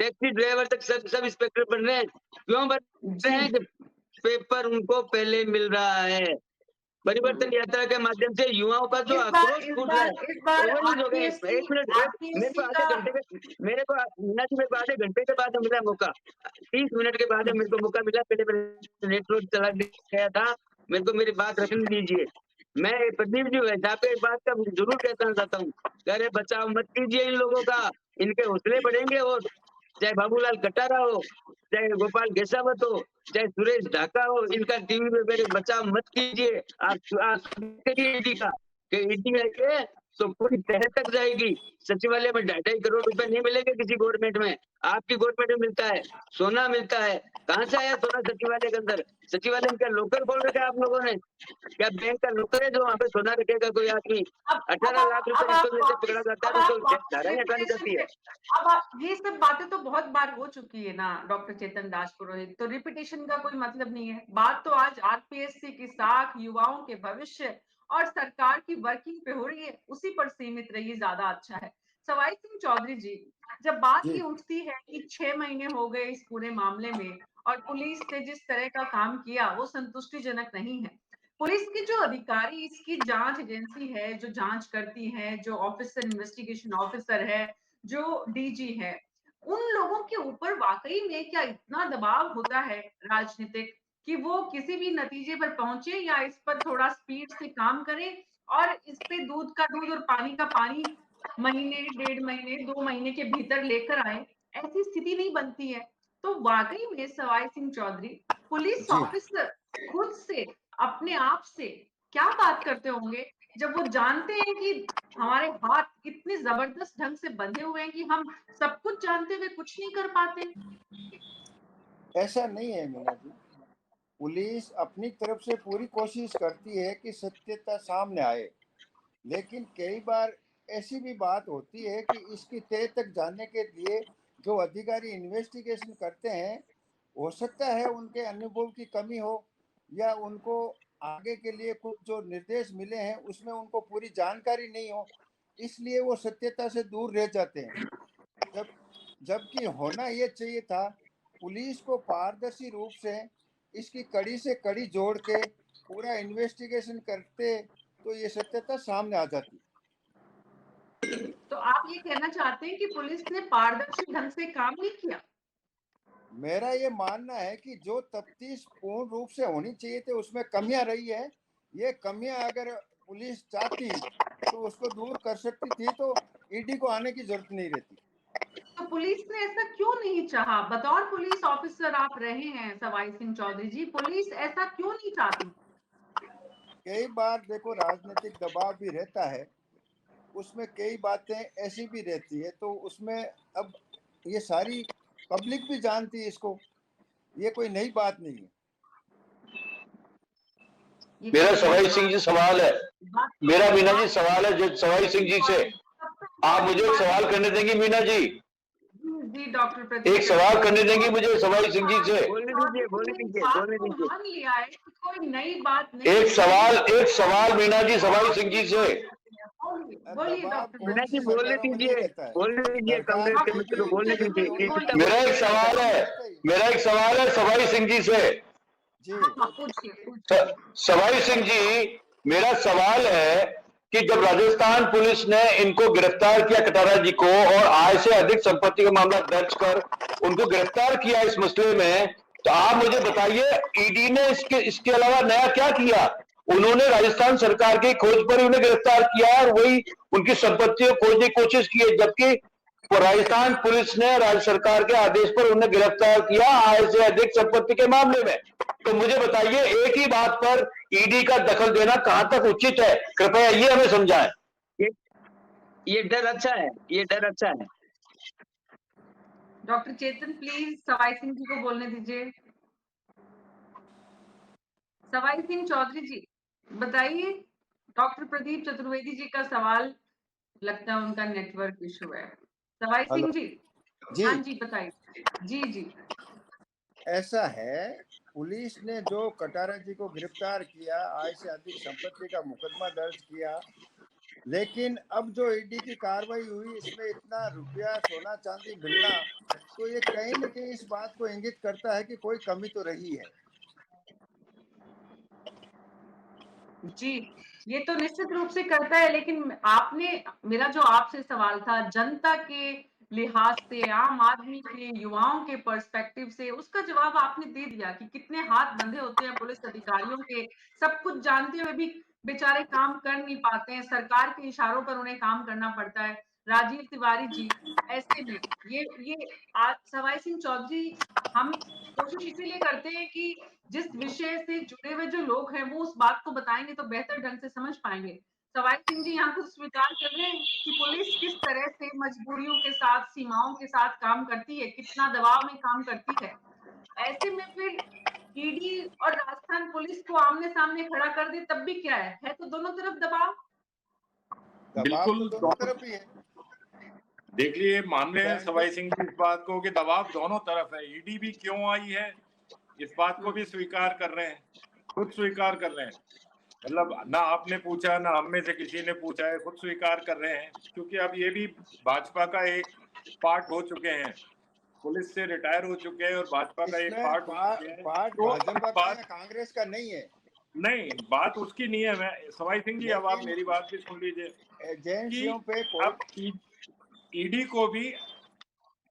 टैक्सी ड्राइवर तक सब इंस्पेक्टर बन रहे हैं। क्यों बन रहे हैं? पेपर उनको पहले मिल रहा है। परिवर्तन यात्रा के माध्यम से युवाओं का जो आक्रोश फूट रहा है, एक मिनट, मेरे को आधे घंटे के बाद मिला मौका, 30 मिनट के बाद मेरे को मौका मिला। पहले नेटवर्क चला गया था, मेरे को मेरी बात रखने दीजिए। मैं प्रदीप जी वैसा पे एक बात का जरूर कहना चाहता हूँ, अरे बचाव मत कीजिए इन लोगों का, इनके हौसले बढ़ेंगे। और चाहे बाबूलाल कटारा हो, चाहे गोपाल गेसावत हो, चाहे सुरेश ढाका हो, इनका टीवी पे मेरे बचाव मत कीजिए। आप ईडी का ईडी है के तो पूरी तह तक जाएगी। सचिवालय में 2.5 करोड़ रुपए नहीं मिलेंगे किसी गवर्नमेंट में। आपकी गवर्नमेंट में मिलता है, सोना मिलता है। कहाँ से आया सोना सचिवालय के अंदर? सचिवालय में क्या लोकर खोल रखा है आप लोगों ने? क्या बैंक का लोकर है जो वहाँ पे सोना रखेगा कोई आदमी? 18 लाख रुपए रिश्वत लेते पकड़ा जाता है तो धाराएं हटानी जाती है। अब आप ये सब बातें तो बहुत बार हो चुकी है ना डॉक्टर चेतन दास पुरोहित, तो रिपीटेशन का कोई मतलब नहीं है। बात तो आज आरपीएससी की साख, युवाओं के भविष्य और सरकार की वर्किंग पे हो रही है, उसी पर सीमित रहिए, ज्यादा अच्छा है। सवाई सिंह चौधरी जी, जब बात जी ये उठती है कि 6 महीने हो गए इस पूरे मामले में और पुलिस ने जिस तरह का काम किया वो संतुष्टिजनक नहीं है। पुलिस के जो अधिकारी, इसकी जांच एजेंसी है जो जांच करती है, जो ऑफिसर, इन्वेस्टिगेशन ऑफिसर है, जो डीजी है, उन लोगों के ऊपर वाकई में क्या इतना दबाव होता है राजनीतिक कि वो किसी भी नतीजे पर पहुंचे या इस पर थोड़ा स्पीड से काम करें और इस पे दूध का दूध और पानी का पानी महीने, 1.5 महीने, 2 महीने के भीतर लेकर आए, ऐसी स्थिति नहीं बनती है। तो वाकई में सवाई सिंह चौधरी, पुलिस जी ऑफिसर खुद से, अपने आप से क्या बात करते होंगे जब वो जानते हैं कि हमारे हाथ इतने जबरदस्त ढंग से बंधे हुए हैं कि हम सब कुछ जानते हुए कुछ नहीं कर पाते। ऐसा नहीं है मीना जी। पुलिस अपनी तरफ से पूरी कोशिश करती है कि सत्यता सामने आए, लेकिन कई बार ऐसी भी बात होती है कि इसकी तह तक जानने के लिए जो अधिकारी इन्वेस्टिगेशन करते हैं, हो सकता है उनके अनुभव की कमी हो या उनको आगे के लिए कुछ जो निर्देश मिले हैं उसमें उनको पूरी जानकारी नहीं हो, इसलिए वो सत्यता से दूर रह जाते हैं। जब जबकि होना ये चाहिए था, पुलिस को पारदर्शी रूप से इसकी कड़ी से कड़ी जोड़ के पूरा इन्वेस्टिगेशन करते तो ये सत्यता सामने आ जाती। तो आप ये कहना चाहते हैं कि पुलिस ने पारदर्शी ढंग से काम नहीं किया? मेरा ये मानना है कि जो तफ्तीश पूर्ण रूप से होनी चाहिए थी उसमें कमियां रही है। ये कमियां अगर पुलिस चाहती तो उसको दूर कर सकती थी, तो ईडी को आने की जरूरत नहीं रहती। तो पुलिस ने ऐसा क्यों नहीं चाहा? बतौर पुलिस ऑफिसर आप रहे हैं सवाई सिंह चौधरी जी, पुलिस ऐसा क्यों नहीं चाहती? कई बार देखो राजनीतिक दबाव भी रहता है, उसमें कई बातें ऐसी भी रहती है, तो उसमें अब ये सारी पब्लिक भी जानती है इसको, ये कोई नई बात नहीं है। ये मेरा कोई सवाई नई सिंह जी बात सवाल है, बात मेरा मीना जी बात सवाल है जो सवाई सिंह जी से, आप मुझे एक सवाल करने देंगी मीना जी? जी डॉक्टर प्रदीप एक सवाल चतुर्वेदी करने जी, देंगी मुझे सवाई सिंह जी से? बोलने दीजिए, बोलने आपने इस दीजिए, बात बोलने को दीजिए। मान लिया है कि कोई नई बात नहीं है। एक सवाल मीना जी सवाई सिंह जी से। बोलिए दबाव डॉक्टर मीना कौन प्रदीप। जी सी बोलने सरकारों में नहीं दीजिए, रहता है। बोलने दीजिए, सरकार कांग्रेस के कोई मित्र भी को बोलने उनकी दीजिए। होनी इतना चाहिए, मेरा एक उसमें सवाल दबाव है, रहता ही है। मेरा एक सवाल है सवाई सिंह जी से। जी हाँ, पूछिए पूछिए। सवाई सिंह जी, मेरा सवाल है कि जब राजस्थान पुलिस ने इनको गिरफ्तार किया, कटारा जी को, और आय से अधिक संपत्ति का मामला दर्ज कर उनको गिरफ्तार किया इस मसले में, तो आप मुझे बताइए ईडी ने इसके इसके अलावा नया क्या किया? उन्होंने राजस्थान सरकार की खोज पर ही उन्हें गिरफ्तार किया और वही उनकी संपत्तियों को खोजने की कोशिश की है, जबकि राजस्थान पुलिस ने राज्य सरकार के आदेश पर उन्हें गिरफ्तार किया आय से अधिक संपत्ति के मामले में। तो मुझे बताइए एक ही बात पर ईडी का दखल देना कहां तक उचित है? कृपया ये हमें समझाएं। ये ये डर अच्छा है, ये डर अच्छा है। डॉक्टर चेतन प्लीज सवाई सिंह जी को बोलने दीजिए। सवाई सिंह चौधरी जी बताइए, डॉक्टर प्रदीप चतुर्वेदी जी का सवाल, लगता है उनका नेटवर्क इशू है। सवाई हेलो सिंह जी, जी। हाँ जी बताइए। जी जी। ऐसा है, पुलिस ने जो कटारा जी को गिरफ्तार किया, आय से अधिक संपत्ति का मुकदमा दर्ज किया, लेकिन अब जो ईडी की कार्रवाई हुई इसमें इतना रुपया सोना चांदी मिलना, तो ये कहीं न कहीं इस बात को इंगित करता है कि कोई कमी तो रही है। जी, ये तो निश्चित रूप से करता है, लेकिन आपने, मेरा जो आपसे सवाल था जनता के लिहाज से, आम आदमी के, युवाओं के पर्सपेक्टिव से, उसका जवाब आपने दे दिया कि कितने हाथ बंधे होते हैं पुलिस अधिकारियों के, सब कुछ जानते हुए भी बेचारे काम कर नहीं पाते हैं, सरकार के इशारों पर उन्हें काम करना पड़ता है। राजीव तिवारी जी, ऐसे में ये आज सवाई सिंह चौधरी, हम कोशिश इसीलिए करते हैं कि जिस विषय से जुड़े हुए जो लोग हैं वो उस बात को बताएंगे तो बेहतर ढंग से समझ पाएंगे। सवाई सिंह जी यहाँ कुछ स्वीकार कर रहे हैं कि पुलिस किस तरह से मजबूरियों के साथ, सीमाओं के साथ काम करती है, कितना दबाव में काम करती है। ऐसे में फिर ईडी और राजस्थान पुलिस को आमने-सामने खड़ा कर दे तब भी क्या है तो दोनों तरफ दबाव। दबाव तो बिल्कुल दोनों तरफ ही है। देख लिए, मान रहे हैं बैंक सवाई सिंह जी इस बात को कि दबाव दोनों तरफ है। ईडी भी क्यों आई है इस बात को भी स्वीकार कर रहे हैं, खुद स्वीकार कर रहे हैं। मतलब ना आपने पूछा ना हम में से किसी ने पूछा है, खुद स्वीकार कर रहे हैं, क्योंकि अब ये भी भाजपा का एक पार्ट हो चुके हैं, पुलिस से रिटायर हो चुके हैं और भाजपा का एक इसमें पार्ट हो चुके हैं। पार्ट तो भाजपा का या बात कांग्रेस का नहीं है, नहीं, बात उसकी नहीं है। मैं सवाई सिंह जी अब आप लेकिन मेरी बात भी सुन लीजिए कि एजेंसियों पे कोई अब ईडी को भी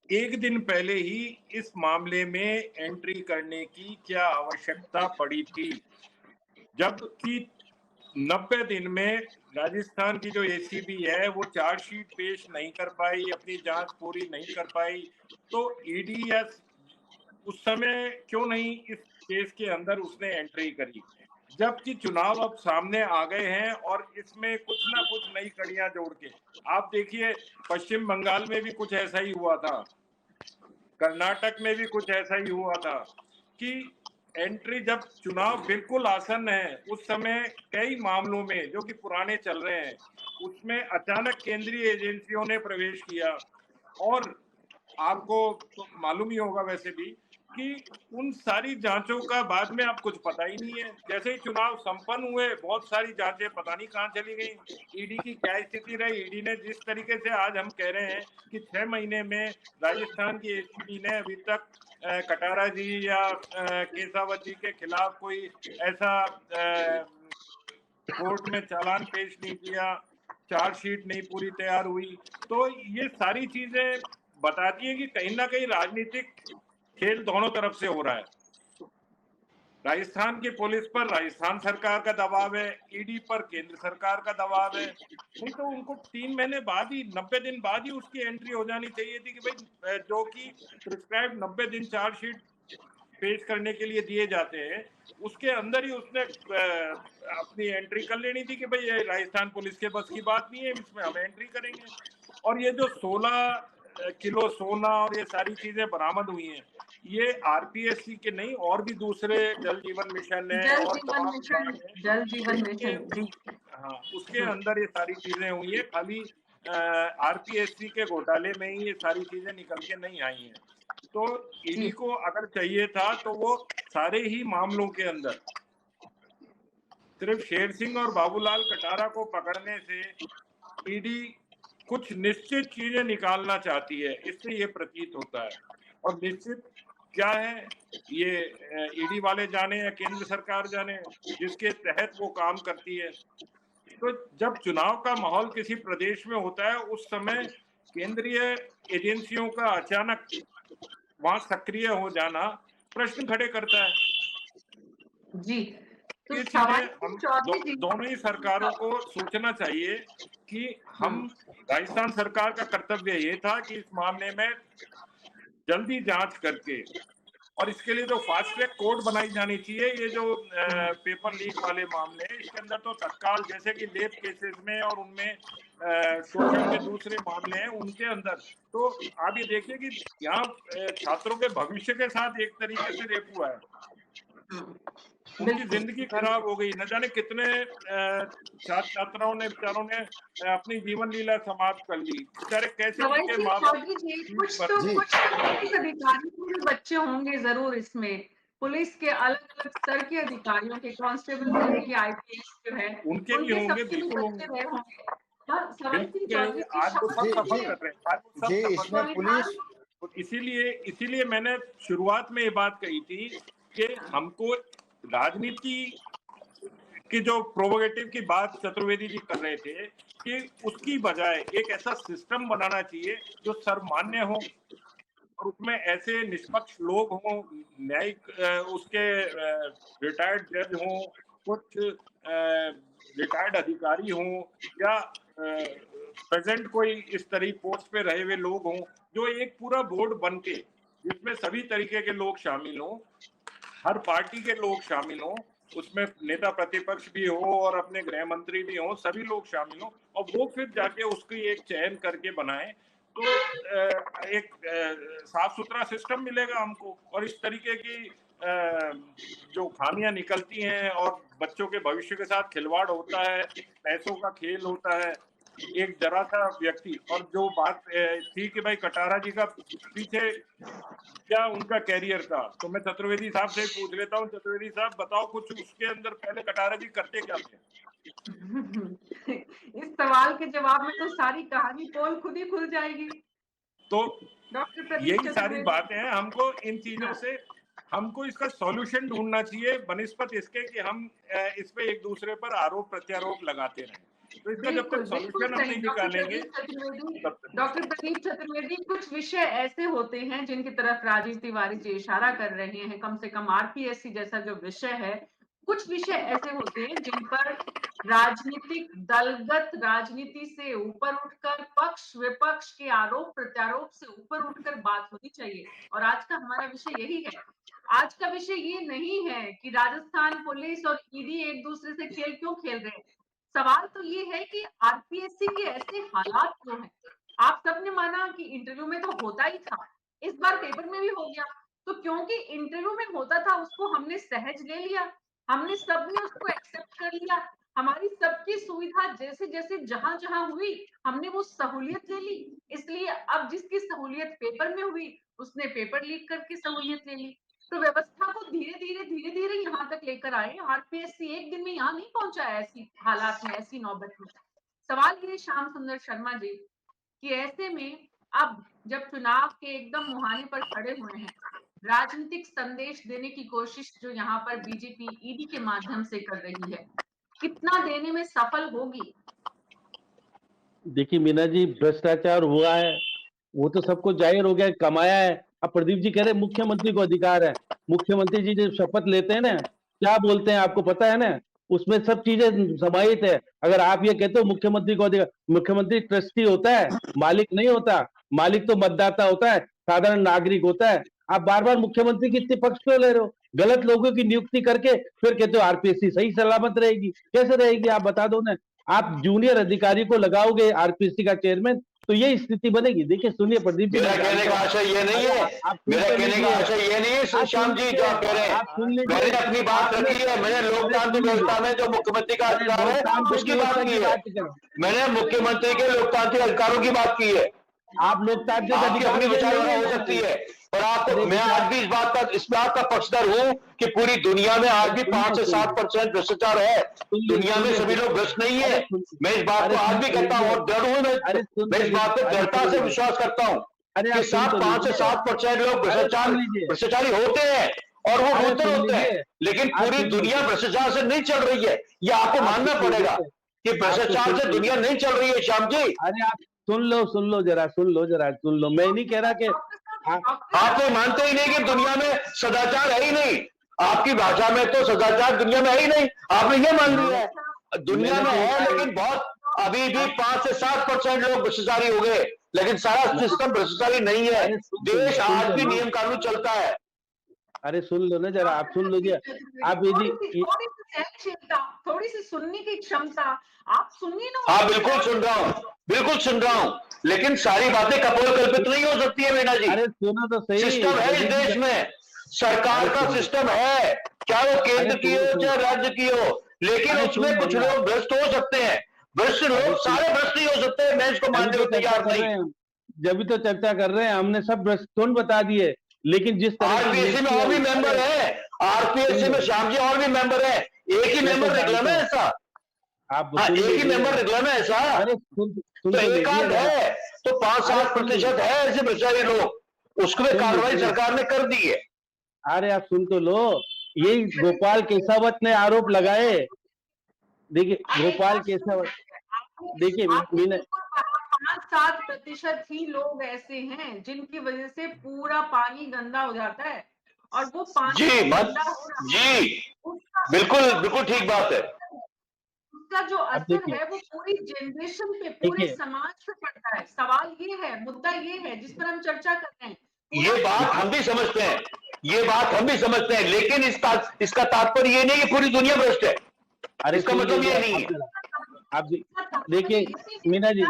एक दिन पहले ही इस मामले में एंट्री करने की क्या आवश्यकता पड़ी थी, जबकि 90 दिन में राजस्थान की जो एसीबी है वो चार्जशीट पेश नहीं कर पाई, अपनी जांच पूरी नहीं कर पाई। तो ईडी या उस समय क्यों नहीं इस केस के अंदर उसने एंट्री करी, जबकि चुनाव अब सामने आ गए हैं और इसमें कुछ ना कुछ नई कड़ियां जोड़ के आप देखिए, पश्चिम बंगाल में भी कुछ ऐसा ही हुआ था, कर्नाटक में भी कुछ ऐसा ही हुआ था कि एंट्री जब चुनाव बिल्कुल आसन है उस समय कई मामलों में जो कि पुराने चल रहे हैं उसमें अचानक केंद्रीय एजेंसियों ने प्रवेश किया। और आपको तो मालूम ही होगा वैसे भी कि उन सारी जांचों का बाद में अब कुछ पता ही नहीं है। जैसे ही चुनाव संपन्न हुए बहुत सारी जांचें पता नहीं कहां चली गई। ईडी की क्या स्थिति रही, ईडी ने जिस तरीके से आज हम कह रहे हैं कि 6 महीने में राजस्थान की एसीबी ने अभी तक कटारा जी या केसावत जी के खिलाफ कोई ऐसा कोर्ट में चालान पेश नहीं किया, चार्जशीट नहीं पूरी तैयार हुई, तो ये सारी चीजें बताती है कि कहीं ना कहीं राजनीतिक खेल दोनों तरफ से हो रहा है। राजस्थान की पुलिस पर राजस्थान सरकार का दबाव है, ईडी पर केंद्र सरकार का दबाव है। नहीं तो उनको 3 महीने बाद ही 90 दिन बाद ही उसकी एंट्री हो जानी चाहिए थी कि भाई जो कि प्रिस्क्राइब 90 दिन चार्जशीट पेश करने के लिए दिए जाते हैं उसके अंदर ही उसने अपनी एंट्री कर लेनी थी कि भाई ये राजस्थान पुलिस के बस की बात नहीं है, इसमें हम एंट्री करेंगे। और ये जो 16 किलो सोना और ये सारी चीजें बरामद हुई हैं ये आरपीएससी के नहीं और भी दूसरे जल जीवन मिशन है जल और जीवन मिशन, जल जीवन मिशन जी। हाँ उसके अंदर ये सारी चीजें हुई है, खाली आरपीएससी के घोटाले में ही ये सारी चीजें निकल के नहीं आई हैं। तो ईडी को अगर चाहिए था तो वो सारे ही मामलों के अंदर सिर्फ शेर सिंह और बाबूलाल कटारा को पकड़ने से ईडी कुछ निश्चित चीजें निकालना चाहती है, इससे ये प्रतीत होता है। और निश्चित क्या है ये ईडी वाले जाने या केंद्र सरकार जाने, जिसके तहत वो काम करती है। तो जब चुनाव का माहौल किसी प्रदेश में होता है उस समय केंद्रीय एजेंसियों का अचानक वहां सक्रिय हो जाना प्रश्न खड़े करता है। जी तो ये सवाई चीजें हम चौधरी जी दोनों ही सरकारों को सोचना चाहिए कि हम राजस्थान सरकार का कर्तव्य ये था कि इस मामले में जल्दी जांच करके और इसके लिए जो फास्ट ट्रैक कोर्ट बनाई जानी चाहिए। ये जो पेपर लीक वाले मामले हैं इसके अंदर तो तत्काल जैसे कि रेप केसेस में और उनमें शोषण के दूसरे मामले हैं उनके अंदर तो आप ये देखिए कि यहाँ छात्रों के भविष्य के साथ एक तरीके से रेप हुआ है, उनकी जिंदगी खराब हो गई। न जाने कितने छात्र छात्राओं ने बेचारों ने अपनी जीवन लीला समाप्त कर ली, बेचारे कैसे उनके माँ बाप कुछ पुलिस अधिकारी के भी बच्चे होंगे जरूर इसमें, पुलिस के अलग अलग स्तर के अधिकारियों के कांस्टेबल से लेके आईपीएस जो है उनके भी होंगे, बिल्कुल होंगे। आज वो सब सफर कर रहे हैं, आज वो सब इसमें पुलिस इसीलिए मैंने शुरुआत में ये बात कही थी कि हमको राजनीति की जो प्रोवोकेटिव की बात चतुर्वेदी जी कर रहे थे कि उसकी बजाय एक ऐसा सिस्टम बनाना चाहिए जो सर्वमान्य हो और उसमें ऐसे निष्पक्ष लोग हों, न्यायिक उसके रिटायर्ड जज हों, कुछ रिटायर्ड अधिकारी हों या प्रेजेंट कोई इस तरह पोस्ट पे रहे हुए लोग हों, जो एक पूरा बोर्ड बन के जिसमें सभी तरीके के लोग शामिल हों, हर पार्टी के लोग शामिल हों, उसमें नेता प्रतिपक्ष भी हो और अपने गृह मंत्री भी हो, सभी लोग शामिल हो और वो फिर जाके उसकी एक चयन करके बनाए तो एक साफ सुथरा सिस्टम मिलेगा हमको। और इस तरीके की जो खामियां निकलती हैं और बच्चों के भविष्य के साथ खिलवाड़ होता है, पैसों का खेल होता है, एक जरा सा व्यक्ति। और जो बात थी कि भाई कटारा जी का पीछे क्या उनका कैरियर था, तो मैं चतुर्वेदी साहब से पूछ लेता हूँ। चतुर्वेदी साहब बताओ कुछ उसके अंदर पहले कटारा जी करते क्या थे? इस सवाल के जवाब में तो सारी कहानी पोल खुद ही खुल जाएगी। तो डॉक्टर प्रदीप यही सारी चतुर्वेदी। बातें हैं, हमको इन चीजों हाँ। से हमको इसका सॉल्यूशन ढूंढना चाहिए बनिस्पत इसके कि हम इस पे एक दूसरे पर आरोप प्रत्यारोप लगाते रहें। तो इसका जब बिल्कुल, तक बिल्कुल सॉल्यूशन हम सही। नहीं निकालेंगे तब तक डॉक्टर प्रदीप चतुर्वेदी कुछ विषय ऐसे होते हैं जिनकी तरफ राजनीति वारिजी इशारा कर रहे हैं, कम से कम आरपीएससी जैसा जो विषय है, कुछ विषय ऐसे होते हैं जिन पर राजनीतिक दलगत राजनीति से ऊपर उठकर पक्ष विपक्ष के आरोप प्रत्यारोप से ऊपर उठकर बात होनी चाहिए। और आज का हमारा विषय यही है। आज का विषय ये नहीं है कि राजस्थान पुलिस और ईडी एक दूसरे से खेल क्यों खेल रहे हैं। सवाल तो ये है कि आरपीएससी के ऐसे हालात क्यों हैं। आप सबने माना कि इंटरव्यू में तो होता ही था, इस बार पेपर में भी हो गया। तो क्योंकि इंटरव्यू में होता था उसको हमने सहज ले लिया, हमने सबने उसको एक्सेप्ट कर लिया। हमारी सबकी सुविधा जैसे जैसे जहां जहां हुई हमने वो सहूलियत ले ली। इसलिए अब जिसकी सहूलियत पेपर में हुई उसने पेपर लीक करके सहूलियत ले ली। तो व्यवस्था को धीरे-धीरे यहाँ तक लेकर आए। आरपीएससी एक दिन में यहाँ नहीं पहुंचा है ऐसी हालात में, ऐसी नौबत में। सवाल ये श्याम सुंदर शर्मा जी कि ऐसे में अब जब चुनाव के एकदम मुहाने पर खड़े हुए हैं, राजनीतिक संदेश देने की कोशिश जो यहाँ पर बीजेपी ईडी के माध्यम से कर रही है, कितना देने में सफल होगी? देखिए मीना जी, भ्रष्टाचार हुआ है वो तो सबको जाहिर हो गया, कमाया है। अब प्रदीप जी कह रहे मुख्यमंत्री को अधिकार है। मुख्यमंत्री जी जब शपथ लेते हैं ना, क्या बोलते हैं आपको पता है ना, उसमें सब चीजें समाहित है। अगर आप ये कहते हो मुख्यमंत्री को अधिकार, मुख्यमंत्री ट्रस्टी होता है, मालिक नहीं होता। मालिक तो मतदाता होता है, साधारण नागरिक होता है। आप बार बार मुख्यमंत्री के इतने पक्ष क्यों ले रहे हो? गलत लोगों की नियुक्ति करके फिर कहते हो आरपीएससी सही सलामत रहेगी। कैसे रहेगी आप बता दो ना। आप जूनियर अधिकारी को लगाओगे आरपीएससी का चेयरमैन तो ये स्थिति बनेगी। देखिए सुनिए प्रदीप जी, मेरा कहने का आशय ये नहीं है, मेरा कहने का आशय ये नहीं है श्याम जी जो आप कह रहे हैं। मैंने अपनी बात रखी है, मैंने लोकतांत्रिक व्यवस्था में जो मुख्यमंत्री का अधिकार है उसकी बात की है। मैंने मुख्यमंत्री के लोकतांत्रिक अधिकारों की बात की है। आप लोकतांत्रिक आपकी अधिकार अपनी नहीं विचारधारा है हो सकती है, पर आपको मैं आज भी इस बात का पक्षधर हूं कि पूरी दुनिया में आज भी 5 से 7% भ्रष्टाचार है। दुनिया में सभी लोग भ्रष्ट नहीं है। मैं इस बात को आज भी कहता हूं और दृढ़ हूं, मैं इस बात पर दृढ़ता से विश्वास करता हूं कि 5 से 7% लोग भ्रष्टाचारी होते हैं और वो होते होते हैं, लेकिन पूरी दुनिया भ्रष्टाचार से नहीं चल रही है। ये आपको मानना पड़ेगा कि भ्रष्टाचार से दुनिया नहीं चल रही है श्याम जी। अरे आप सुन लो जरा, सुन लो। मैं नहीं कह रहा कि आप तो मानते ही नहीं कि दुनिया में सदाचार है ही नहीं। आपकी भाषा में तो सदाचार दुनिया में है ही नहीं, आपने ये मान लिया है। दुनिया में है लेकिन बहुत, अभी भी 5 से 7% लोग भ्रष्टाचारी हो गए, लेकिन सारा सिस्टम भ्रष्टाचारी नहीं है। देश आज भी नियम कानून चलता है। अरे सुन लो ना जरा, आप सुन लीजिए। आप यदि थोड़ी सी सहनशीलता, थोड़ी सी सुनने की क्षमता, आप सुनिए ना। हाँ बिल्कुल सुन रहा हूँ, बिल्कुल सुन रहा हूँ, लेकिन सारी बातें कपोलकल्पित नहीं हो सकती है मीना जी। अरे सुनो तो सही, सिस्टम है इस देश में, सरकार का सिस्टम है, चाहे वो केंद्र की हो चाहे राज्य की हो, लेकिन उसमें कुछ लोग भ्रष्ट हो सकते हैं। भ्रष्ट लोग सारे भ्रष्ट नहीं हो सकते, मैं इसको मानने को तैयार नहीं। जब भी तो चर्चा कर रहे हैं, हमने सब भ्रष्ट कौन बता दिए, लेकिन जिस तरह आरपीएससी में और भी मेंबर है, आरपीएससी में श्याम जी और भी मेंबर है। एक ही मेंबर निकला ना ऐसा, आप एक ही मेंबर निकला ना ऐसा, तो एक आध है तो 5-7% है ऐसे भ्रष्टाचारी लोग, उसको कार्रवाई सरकार ने कर दी है। अरे आप सुन तो लो, यही गोपाल केसावत ने आरोप लगाए। देखिए गोपाल केसावत, देखिए 5-7% ही लोग ऐसे हैं जिनकी वजह से पूरा पानी गंदा हो जाता है, और वो पानी गंदा हो रहा है। जी बिल्कुल ठीक बात है। उसका जो असर है वो पूरी जनरेशन पे, पूरे समाज पे पड़ता है। सवाल ये है, मुद्दा ये है जिस पर हम चर्चा कर रहे हैं, ये बात हम भी समझते हैं, ये बात हम भी समझते हैं, लेकिन इसका तात्पर्य ये नहीं कि पूरी दुनिया भ्रष्ट है। अरे इसका मतलब ये नहीं है। आप देखिए मीना जी, आप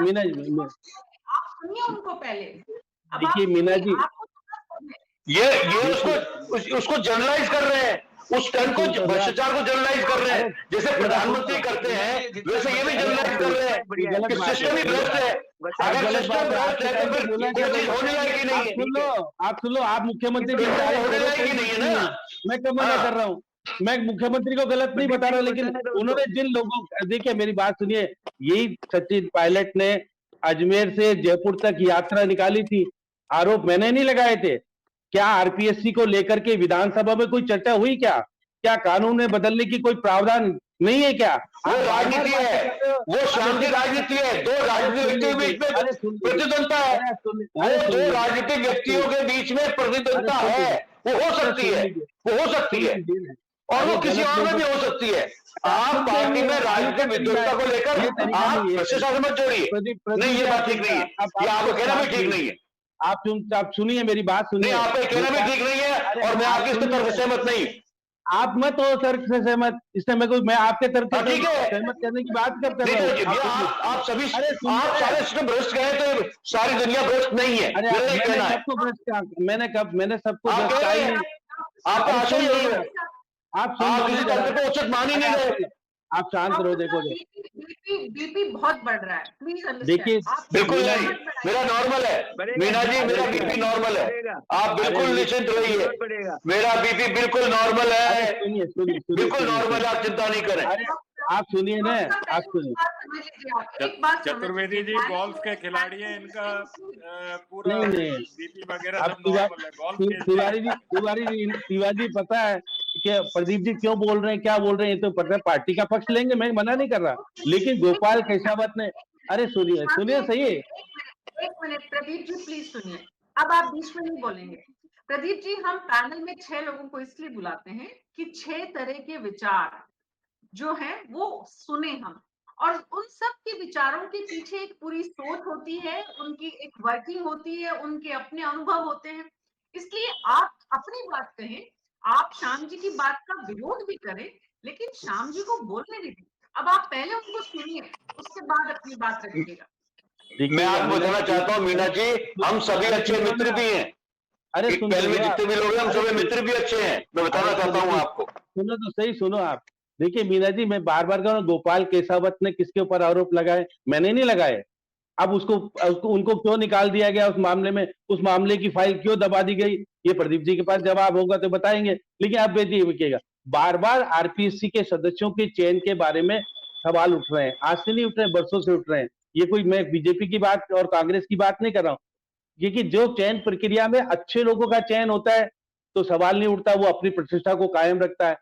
सुनिए उनको पहले। अब देखिए आप मीना सुनिए, जी, आपको सुनना ये उसको जनरलाइज कर रहे हैं, उस टर्म को, भ्रष्टाचार को जनरलाइज कर रहे हैं, जैसे प्रधानमंत्री करते हैं वैसे ये भी जनरलाइज कर रहे हैं कि सिस्टम ही भ्रष्ट है। अगर सिस्टम भ्रष्ट है तो फिर कोई चीज होने लायक ही नहीं है। आप सुन लो, आप मुख्यमंत्री तो होने लायक ही नहीं है ना। मैं कब मना कर रहा हूँ, मैं मुख्यमंत्री को गलत नहीं बता रहा, लेकिन उन्होंने जिन लोगों, देखिए मेरी बात सुनिए, यही सचिन पायलट ने अजमेर से जयपुर तक यात्रा निकाली थी, आरोप मैंने नहीं लगाए थे। क्या आरपीएससी को लेकर के विधानसभा में कोई चर्चा हुई? क्या कानून में बदलने की कोई प्रावधान नहीं है क्या? वो राजनीति है, वो शांति राजनीति है, दो राजनीतिक व्यक्तियों के बीच में प्रतिद्वंदता है, वो दो राजनीतिक व्यक्तियों के बीच में प्रतिद्वंदता है, वो हो सकती है, वो हो सकती है, और वो किसी और में भी हो सकती है। आप पार्टी में राजनीतिक विद्वत्ता को लेकर आप भ्रष्टाचार मत जोड़िए। नहीं, ये बात ठीक नहीं है, ये आपको कहना भी ठीक नहीं है। आप सुनिए, मेरी बात सुनिए। नहीं, आपका कहना भी ठीक नहीं है और मैं आपकी इसके तर्क से सहमत नहीं। आप मत हो तर्क से सहमत, इससे मैं आपके तर्क से ठीक है, सहमत करने की बात कर रहा हूँ। आप सारे सिस्टम भ्रष्ट गए तो सारी दुनिया भ्रष्ट नहीं है। मैंने सबको भ्रष्ट कहा, मैंने सबको भ्रष्ट कहा ही नहीं। आपका आशय यही है, आप किसी तर्क को उचित मान ही नहीं रहे। आप शांत रहो, देखो बीपी बहुत बढ़ रहा है, प्लीज देखिए, बिल्कुल नहीं, मेरा नॉर्मल है मीना जी, मेरा बीपी नॉर्मल है, आप बिल्कुल निश्चिंत रहिए, मेरा बीपी बिल्कुल नॉर्मल है, बिल्कुल नॉर्मल है, आप चिंता नहीं करें। आप सुनिए ना, आप सुनिए। चतुर्वेदी जी गोल्फ के खिलाड़ी हैं, इनका पूरा बीपी वगैरह सब नॉर्मल है। गोल्फ तिवारी पता है कि प्रदीप जी क्यों बोल रहे हैं, क्या बोल रहे हैं, ये तो पता है, पार्टी का पक्ष लेंगे, मैं मना नहीं कर रहा, लेकिन गोपाल केशावत ने, अरे सुनिए सही है, एक मिनट प्रदीप जी प्लीज सुनिए, अब आप बीच में नहीं बोलेंगे। प्रदीप जी, हम पैनल में 6 लोगों को इसलिए बुलाते हैं कि 6 तरह के विचार जो है वो सुने हम, और उन सब के विचारों के पीछे एक पूरी सोच होती है, उनकी एक वर्किंग होती है, उनके अपने अनुभव होते हैं। इसलिए आप अपनी बात कहें, आप श्याम जी की बात का विरोध भी करें, लेकिन श्याम जी को बोलने दीजिए। अब आप पहले उनको सुनिए, उसके बाद अपनी बात रखिएगा। मैं आपको बताना चाहता हूँ मीना जी, हम सभी अच्छे मित्र भी हैं। अरे पहले में जितने भी लोग हैं, हम सभी मित्र भी अच्छे हैं, मैं बताना चाहता हूँ आपको। सुनो तो सही, सुनो आप। देखिए मीना जी, मैं बार बार कह रहा हूँ, गोपाल केसावत ने किसके ऊपर आरोप लगाए? मैंने नहीं लगाए। अब उनको क्यों निकाल दिया गया उस मामले में, उस मामले की फाइल क्यों दबा दी गई, ये प्रदीप जी के पास जवाब होगा तो बताएंगे, लेकिन आप बेटिएगा बार बार आरपीएससी के सदस्यों के चयन के बारे में सवाल उठ रहे हैं, आज से नहीं उठ रहे, बरसों से उठ रहे हैं। ये कोई, मैं बीजेपी की बात और कांग्रेस की बात नहीं कर रहा हूँ, क्योंकि जो चयन प्रक्रिया में अच्छे लोगों का चयन होता है तो सवाल नहीं उठता, वो अपनी प्रतिष्ठा को कायम रखता है।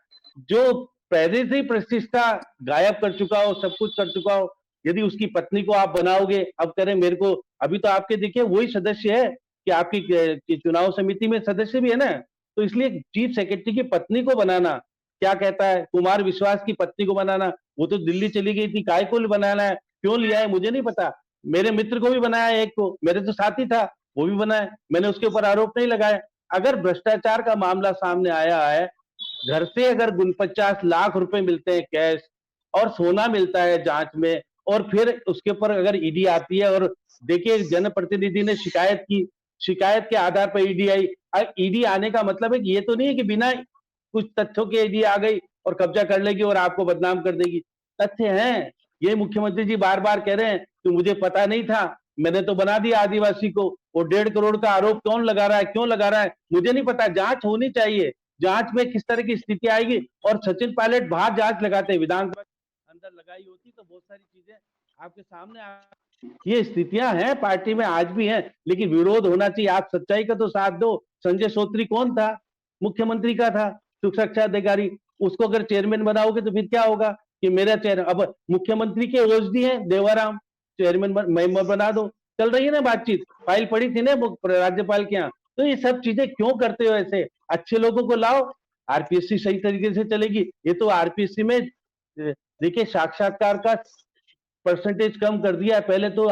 जो पहले से ही प्रतिष्ठा गायब कर चुका हो, सब कुछ कर चुका हो, यदि उसकी पत्नी को आप बनाओगे, अब करें मेरे को, अभी तो आपके देखिए वही सदस्य है कि आपकी चुनाव समिति में सदस्य भी है ना, तो इसलिए चीफ सेक्रेटरी की पत्नी को बनाना, क्या कहता है, कुमार विश्वास की पत्नी को बनाना, वो तो दिल्ली चली गई थी, काय को बनाना है, क्यों लिया है मुझे नहीं पता, मेरे मित्र को भी बनाया, एक को, मेरे तो साथी था वो भी बनाया, मैंने उसके ऊपर आरोप नहीं लगाया। अगर भ्रष्टाचार का मामला सामने आया है, घर से अगर 49 लाख रुपए मिलते हैं कैश, और सोना मिलता है जांच में, और फिर उसके ऊपर अगर ईडी आती है, और देखिए जनप्रतिनिधि ने शिकायत की, शिकायत के आधार पर ईडी आई। ईडी आने का मतलब है कि ये तो नहीं है कि बिना कुछ तथ्यों के ईडी आ गई और कब्जा कर लेगी और आपको बदनाम कर देगी। तथ्य हैं, ये मुख्यमंत्री जी बार बार कह रहे हैं कि मुझे पता नहीं था, मैंने तो बना दिया आदिवासी को। वो 1.5 करोड़ का आरोप कौन लगा रहा है, क्यों लगा रहा है, मुझे नहीं पता। जांच होनी चाहिए, जांच में किस तरह की स्थिति आएगी। और सचिन पायलट बाहर जांच लगाते हैं, विधानसभा अंदर लगाई होती तो बहुत सारी चीजें आपके सामने ये स्थितियां हैं पार्टी में आज भी हैं, लेकिन विरोध होना चाहिए। आप सच्चाई का तो साथ दो। संजय सोत्री कौन था? मुख्यमंत्री का था सुरक्षा अधिकारी, उसको अगर चेयरमैन बनाओगे तो फिर क्या होगा कि मेरा चेयरमैन, अब मुख्यमंत्री के ओएसडी हैं देवाराम, चेयरमैन मेंबर बना दो। चल रही है ना बातचीत, फाइल पड़ी थी ना राज्यपाल के यहाँ। तो ये सब चीजें क्यों करते हो ऐसे? अच्छे लोगों को लाओ, आरपीएससी सही तरीके से चलेगी। ये तो आरपीएससी में देखिए साक्षात्कार का परसेंटेज कम कर दिया है। पहले तो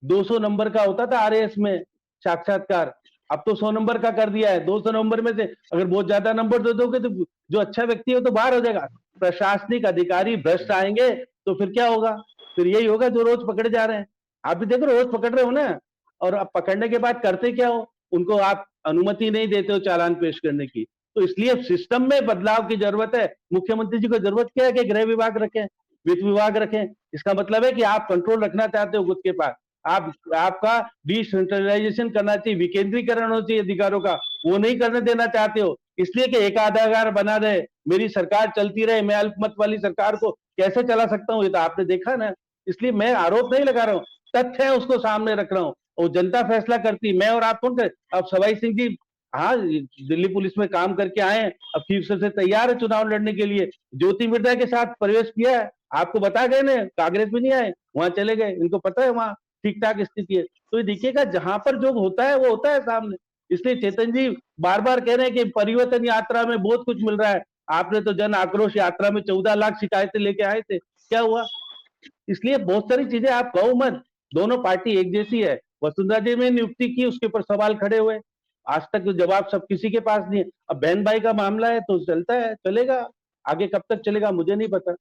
200 नंबर का होता था आरएएस में साक्षात्कार, अब तो 100 नंबर का कर दिया है। 200 नंबर में से अगर बहुत ज्यादा नंबर दे दोगे तो जो अच्छा व्यक्ति है वो तो बाहर हो जाएगा। प्रशासनिक अधिकारी भ्रष्ट आएंगे तो फिर क्या होगा? फिर यही होगा जो रोज पकड़े जा रहे हैं। आप भी देखो रोज पकड़ रहे हो ना, और अब पकड़ने के बाद करते क्या हो? उनको आप अनुमति नहीं देते हो चालान पेश करने की। तो इसलिए सिस्टम में बदलाव की जरूरत है। मुख्यमंत्री जी को जरूरत क्या है कि गृह विभाग रखें, वित्त विभाग रखें। इसका मतलब है कि आप कंट्रोल रखना चाहते हो खुद के पास। आप आपका डिसेंट्रलाइजेशन करना चाहिए, विकेंद्रीकरण होना चाहिए अधिकारों का, वो नहीं करने देना चाहते हो। इसलिए कि एक आधागार बना रहे, मेरी सरकार चलती रहे, मैं अल्पमत वाली सरकार को कैसे चला सकता हूँ, ये तो आपने देखा ना। इसलिए मैं आरोप नहीं लगा रहा हूँ, तथ्य है उसको सामने रख रहा हूँ, और जनता फैसला करती। मैं और आप कौन करे? अब सवाई सिंह जी, हाँ, दिल्ली पुलिस में काम करके आए हैं, अब चीफ से तैयार है चुनाव लड़ने के लिए। ज्योति मिर्जा के साथ प्रवेश किया है, आपको बता गए ना, कांग्रेस भी नहीं आए, वहां चले गए, इनको पता है वहां ठीक ठाक स्थिति है। तो ये देखिएगा, जहां पर जो होता है वो होता है सामने। इसलिए चेतन जी बार बार कह रहे हैं कि परिवर्तन यात्रा में बहुत कुछ मिल रहा है। आपने तो जन आक्रोश यात्रा में 14 लाख शिकायतें लेके आए थे, क्या हुआ? इसलिए बहुत सारी चीजें आप कहो मत, दोनों पार्टी एक जैसी है। वसुंधरा जी ने नियुक्ति की, उसके ऊपर सवाल खड़े हुए, आज तक तो जवाब सब किसी के पास नहीं है। अब बहन भाई का मामला है तो चलता है, चलेगा, आगे कब तक चलेगा मुझे नहीं पता।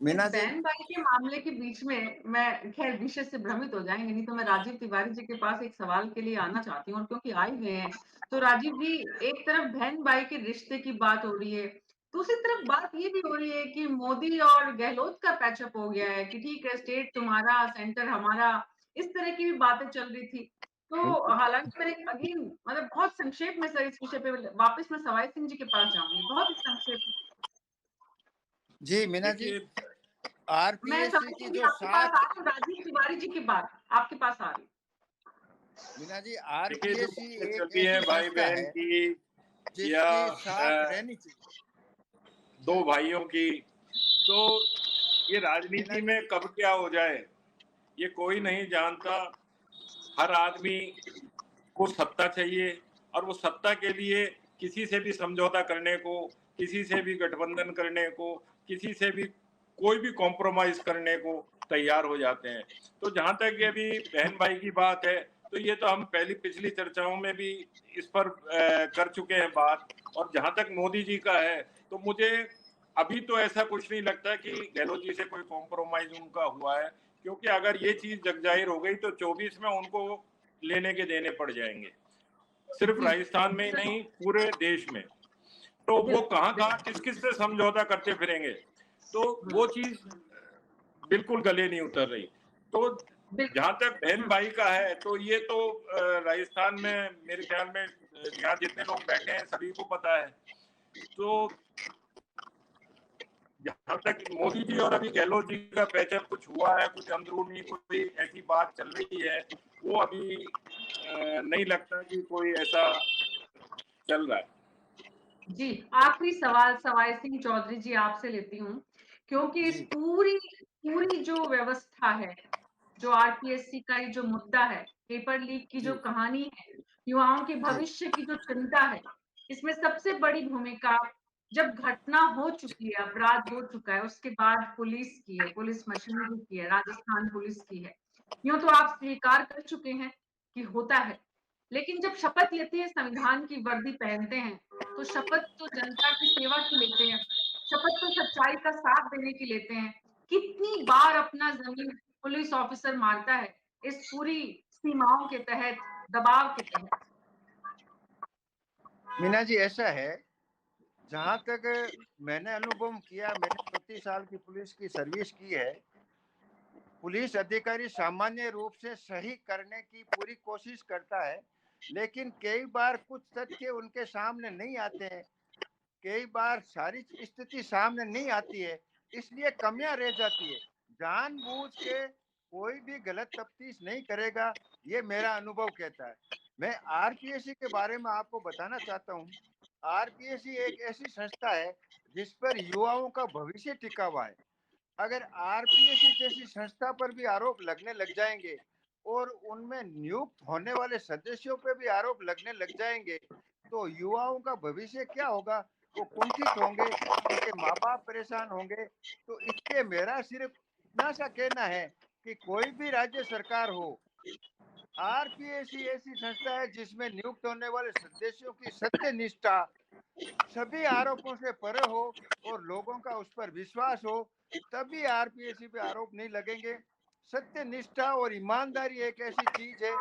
मीना इस जी, बहन भाई के मामले के बीच में मैं खैर विषय से भ्रमित हो जाएंगे, नहीं तो मैं राजीव तिवारी जी के पास एक सवाल के लिए आना चाहती हूँ, और क्योंकि आए हुए हैं तो राजीव जी, एक तरफ बहन भाई के रिश्ते की बात हो रही है, दूसरी तरफ बात ये भी हो रही है कि मोदी और गहलोत का पैचअप हो गया है कि ठीक है, स्टेट तुम्हारा, सेंटर हमारा, इस तरह की भी बातें चल रही थी। तो हालांकि मैंने अगेन मतलब बहुत संक्षेप में सर इस विषय पे वापस मैं सवाई सिंह जी के पास जाऊंगी, बहुत ही संक्षेप में। जी मीना जी, देखिए, मैं आरपीएससी सवाई की सिंह जी जो आपके पास 7, आ रही हूँ, राजीव तिवारी जी की बात आपके पास आ रही हूँ। मीना जी, देखिए जो आरपीएससी बातें चल एक रही है ऐसी भाई संस्था बहन है की, या जिसकी साख रहनी चाहिए। दो भाइयों की, तो ये मीना राजनीति जी, में कब क्या हो जाए ये कोई नहीं जानता। हर आदमी को सत्ता चाहिए, और वो सत्ता के लिए किसी से भी समझौता करने को, किसी से भी गठबंधन करने को, किसी से भी कोई भी कॉम्प्रोमाइज करने को तैयार हो जाते हैं। तो जहां तक ये भी बहन भाई की बात है, तो ये तो हम पिछली चर्चाओं में भी इस पर कर चुके हैं बात। और जहां तक मोदी जी का है, तो मुझे अभी तो ऐसा कुछ नहीं लगता कि गहलोत जी से कोई कॉम्प्रोमाइज उनका हुआ है, क्योंकि अगर ये चीज जगजाहिर हो गई तो 24 में उनको लेने के देने पड़ जाएंगे, सिर्फ जी राजस्थान में ही नहीं पूरे देश में। तो वो बिल्कुल कहाँ कहाँ बिल्कुल। किस किस से समझौता करते फिरेंगे, तो वो चीज बिल्कुल गले नहीं उतर रही। तो बिल्कुल। जहां तक बहन भाई का है, तो ये तो राजस्थान में मेरे ख्याल में यहाँ जितने लोग बैठे हैं सभी को पता है। तो जहां तक मोदी जी और अभी गहलोत जी का पैचअप कुछ हुआ है, कुछ अंदरूनी कोई ऐसी बात चल रही है, वो अभी नहीं लगता कि कोई ऐसा चल रहा है। जी, आखिरी सवाल सवाई सिंह चौधरी जी आपसे लेती हूँ, क्योंकि इस जी पूरी पूरी जो व्यवस्था है, जो आरपीएससी का ये जो मुद्दा है, पेपर लीक की जो जी कहानी है, युवाओं के जी भविष्य की जो चिंता है, इसमें सबसे बड़ी भूमिका जब घटना हो चुकी है, अपराध हो चुका है, उसके बाद पुलिस की है, पुलिस मशीनरी की है, राजस्थान पुलिस की है। यूँ तो आप स्वीकार कर चुके हैं कि होता है, लेकिन जब शपथ लेते हैं, संविधान की वर्दी पहनते हैं, तो शपथ तो जनता की सेवा की लेते हैं, शपथ तो सच्चाई का साथ देने की लेते हैं। कितनी बार अपना ज़मीन पुलिस ऑफिसर मारता है, इस पूरी सीमाओं के तहत, दबाव के तहत? मीना जी, ऐसा है, जहां तक मैंने अनुभव किया, मैंने 34 साल की पुलिस की सर्विस की है। पुलिस अधिकारी सामान्य रूप से सही करने की पूरी कोशिश करता है, लेकिन कई बार कुछ तथ्य उनके सामने नहीं आते हैं, कई बार सारी स्थिति सामने नहीं आती है, इसलिए कमियां रह जाती है। जानबूझ के कोई भी गलत तफ्तीश नहीं करेगा, ये मेरा अनुभव कहता है। मैं आरपीएससी के बारे में आपको बताना चाहता हूँ। आरपीएससी एक ऐसी संस्था है जिस पर युवाओं का भविष्य टिका हुआ है। अगर आरपीएससी जैसी संस्था पर भी आरोप लगने लग जाएंगे और उनमें नियुक्त होने वाले सदस्यों पर भी आरोप लगने लग जाएंगे, तो युवाओं का भविष्य क्या होगा? वो कुंठित होंगे, उनके माँ बाप परेशान होंगे। तो इसलिए मेरा सिर्फ इतना सा कहना है कि कोई भी राज्य सरकार हो, आरपीएससी ऐसी संस्था है जिसमें नियुक्त होने वाले सदस्यों की सत्यनिष्ठा सभी आरोपों से परे हो और लोगों का उस पर विश्वास हो, तभी आरपीएससी पे आरोप नहीं लगेंगे। सत्यनिष्ठा और ईमानदारी एक ऐसी चीज है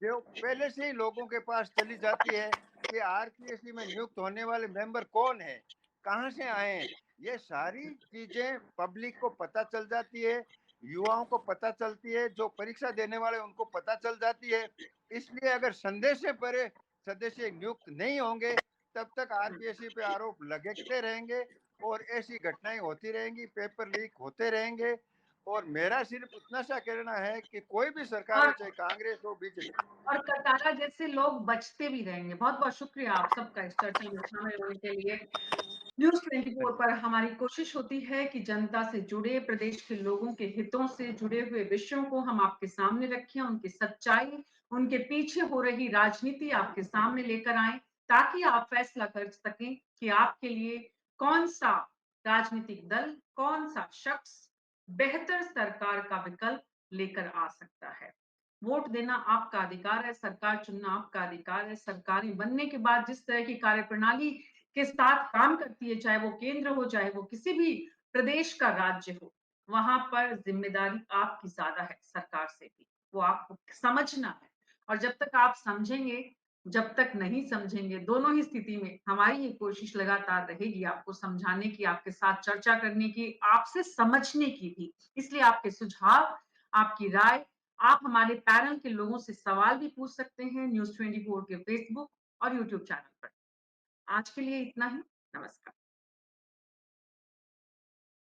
जो पहले से ही लोगों के पास चली जाती है कि आरपीएससी में नियुक्त होने वाले मेंबर कौन है, कहाँ से आए हैं। ये सारी चीजें पब्लिक को पता चल जाती है, युवाओं को पता चलती है, जो परीक्षा देने वाले उनको पता चल जाती है। इसलिए अगर संदेश से परे सदस्य नियुक्त नहीं होंगे तब तक आरपीएससी पे आरोप लगते रहेंगे और ऐसी घटनाएं होती रहेंगी, पेपर लीक होते रहेंगे। और मेरा सिर्फ इतना सा कहना है कि कोई भी सरकार हो, और चाहे कांग्रेस हो, बीजेपी। और कटारा जैसे लोग बचते भी रहेंगे। बहुत-बहुत शुक्रिया आप सबका इस चर्चा में शामिल होने के लिए। न्यूज़ 24 पर हमारी कोशिश होती है कि जनता से जुड़े, प्रदेश के लोगों के हितों से जुड़े हुए विषयों को हम आपके सामने रखें, उनकी सच्चाई, उनके पीछे हो रही राजनीति आपके सामने लेकर आएँ, ताकि आप फैसला कर सकें कि आपके लिए कौन-सा राजनीतिक दल, कौन-सा शख्स बेहतर सरकार का विकल्प लेकर आ सकता है। वोट देना आपका अधिकार है, सरकार चुनना आपका अधिकार है। सरकारें बनने के बाद जिस तरह की कार्यप्रणाली के साथ काम करती है, चाहे वो केंद्र हो, चाहे वो किसी भी प्रदेश का राज्य हो, वहाँ पर ज़िम्मेदारी आपकी ज़्यादा है सरकार से भी, वो आपको समझना है। और जब तक आप समझेंगे, जब तक नहीं समझेंगे, दोनों ही स्थिति में हमारी ये कोशिश लगातार रहेगी आपको समझाने की, आपके साथ चर्चा करने की, आपसे समझने की भी। इसलिए आपके सुझाव, आपकी राय, आप हमारे पैनल के लोगों से सवाल भी पूछ सकते हैं न्यूज़ 24 के फेसबुक और यूट्यूब चैनल पर। आज के लिए इतना ही। नमस्कार।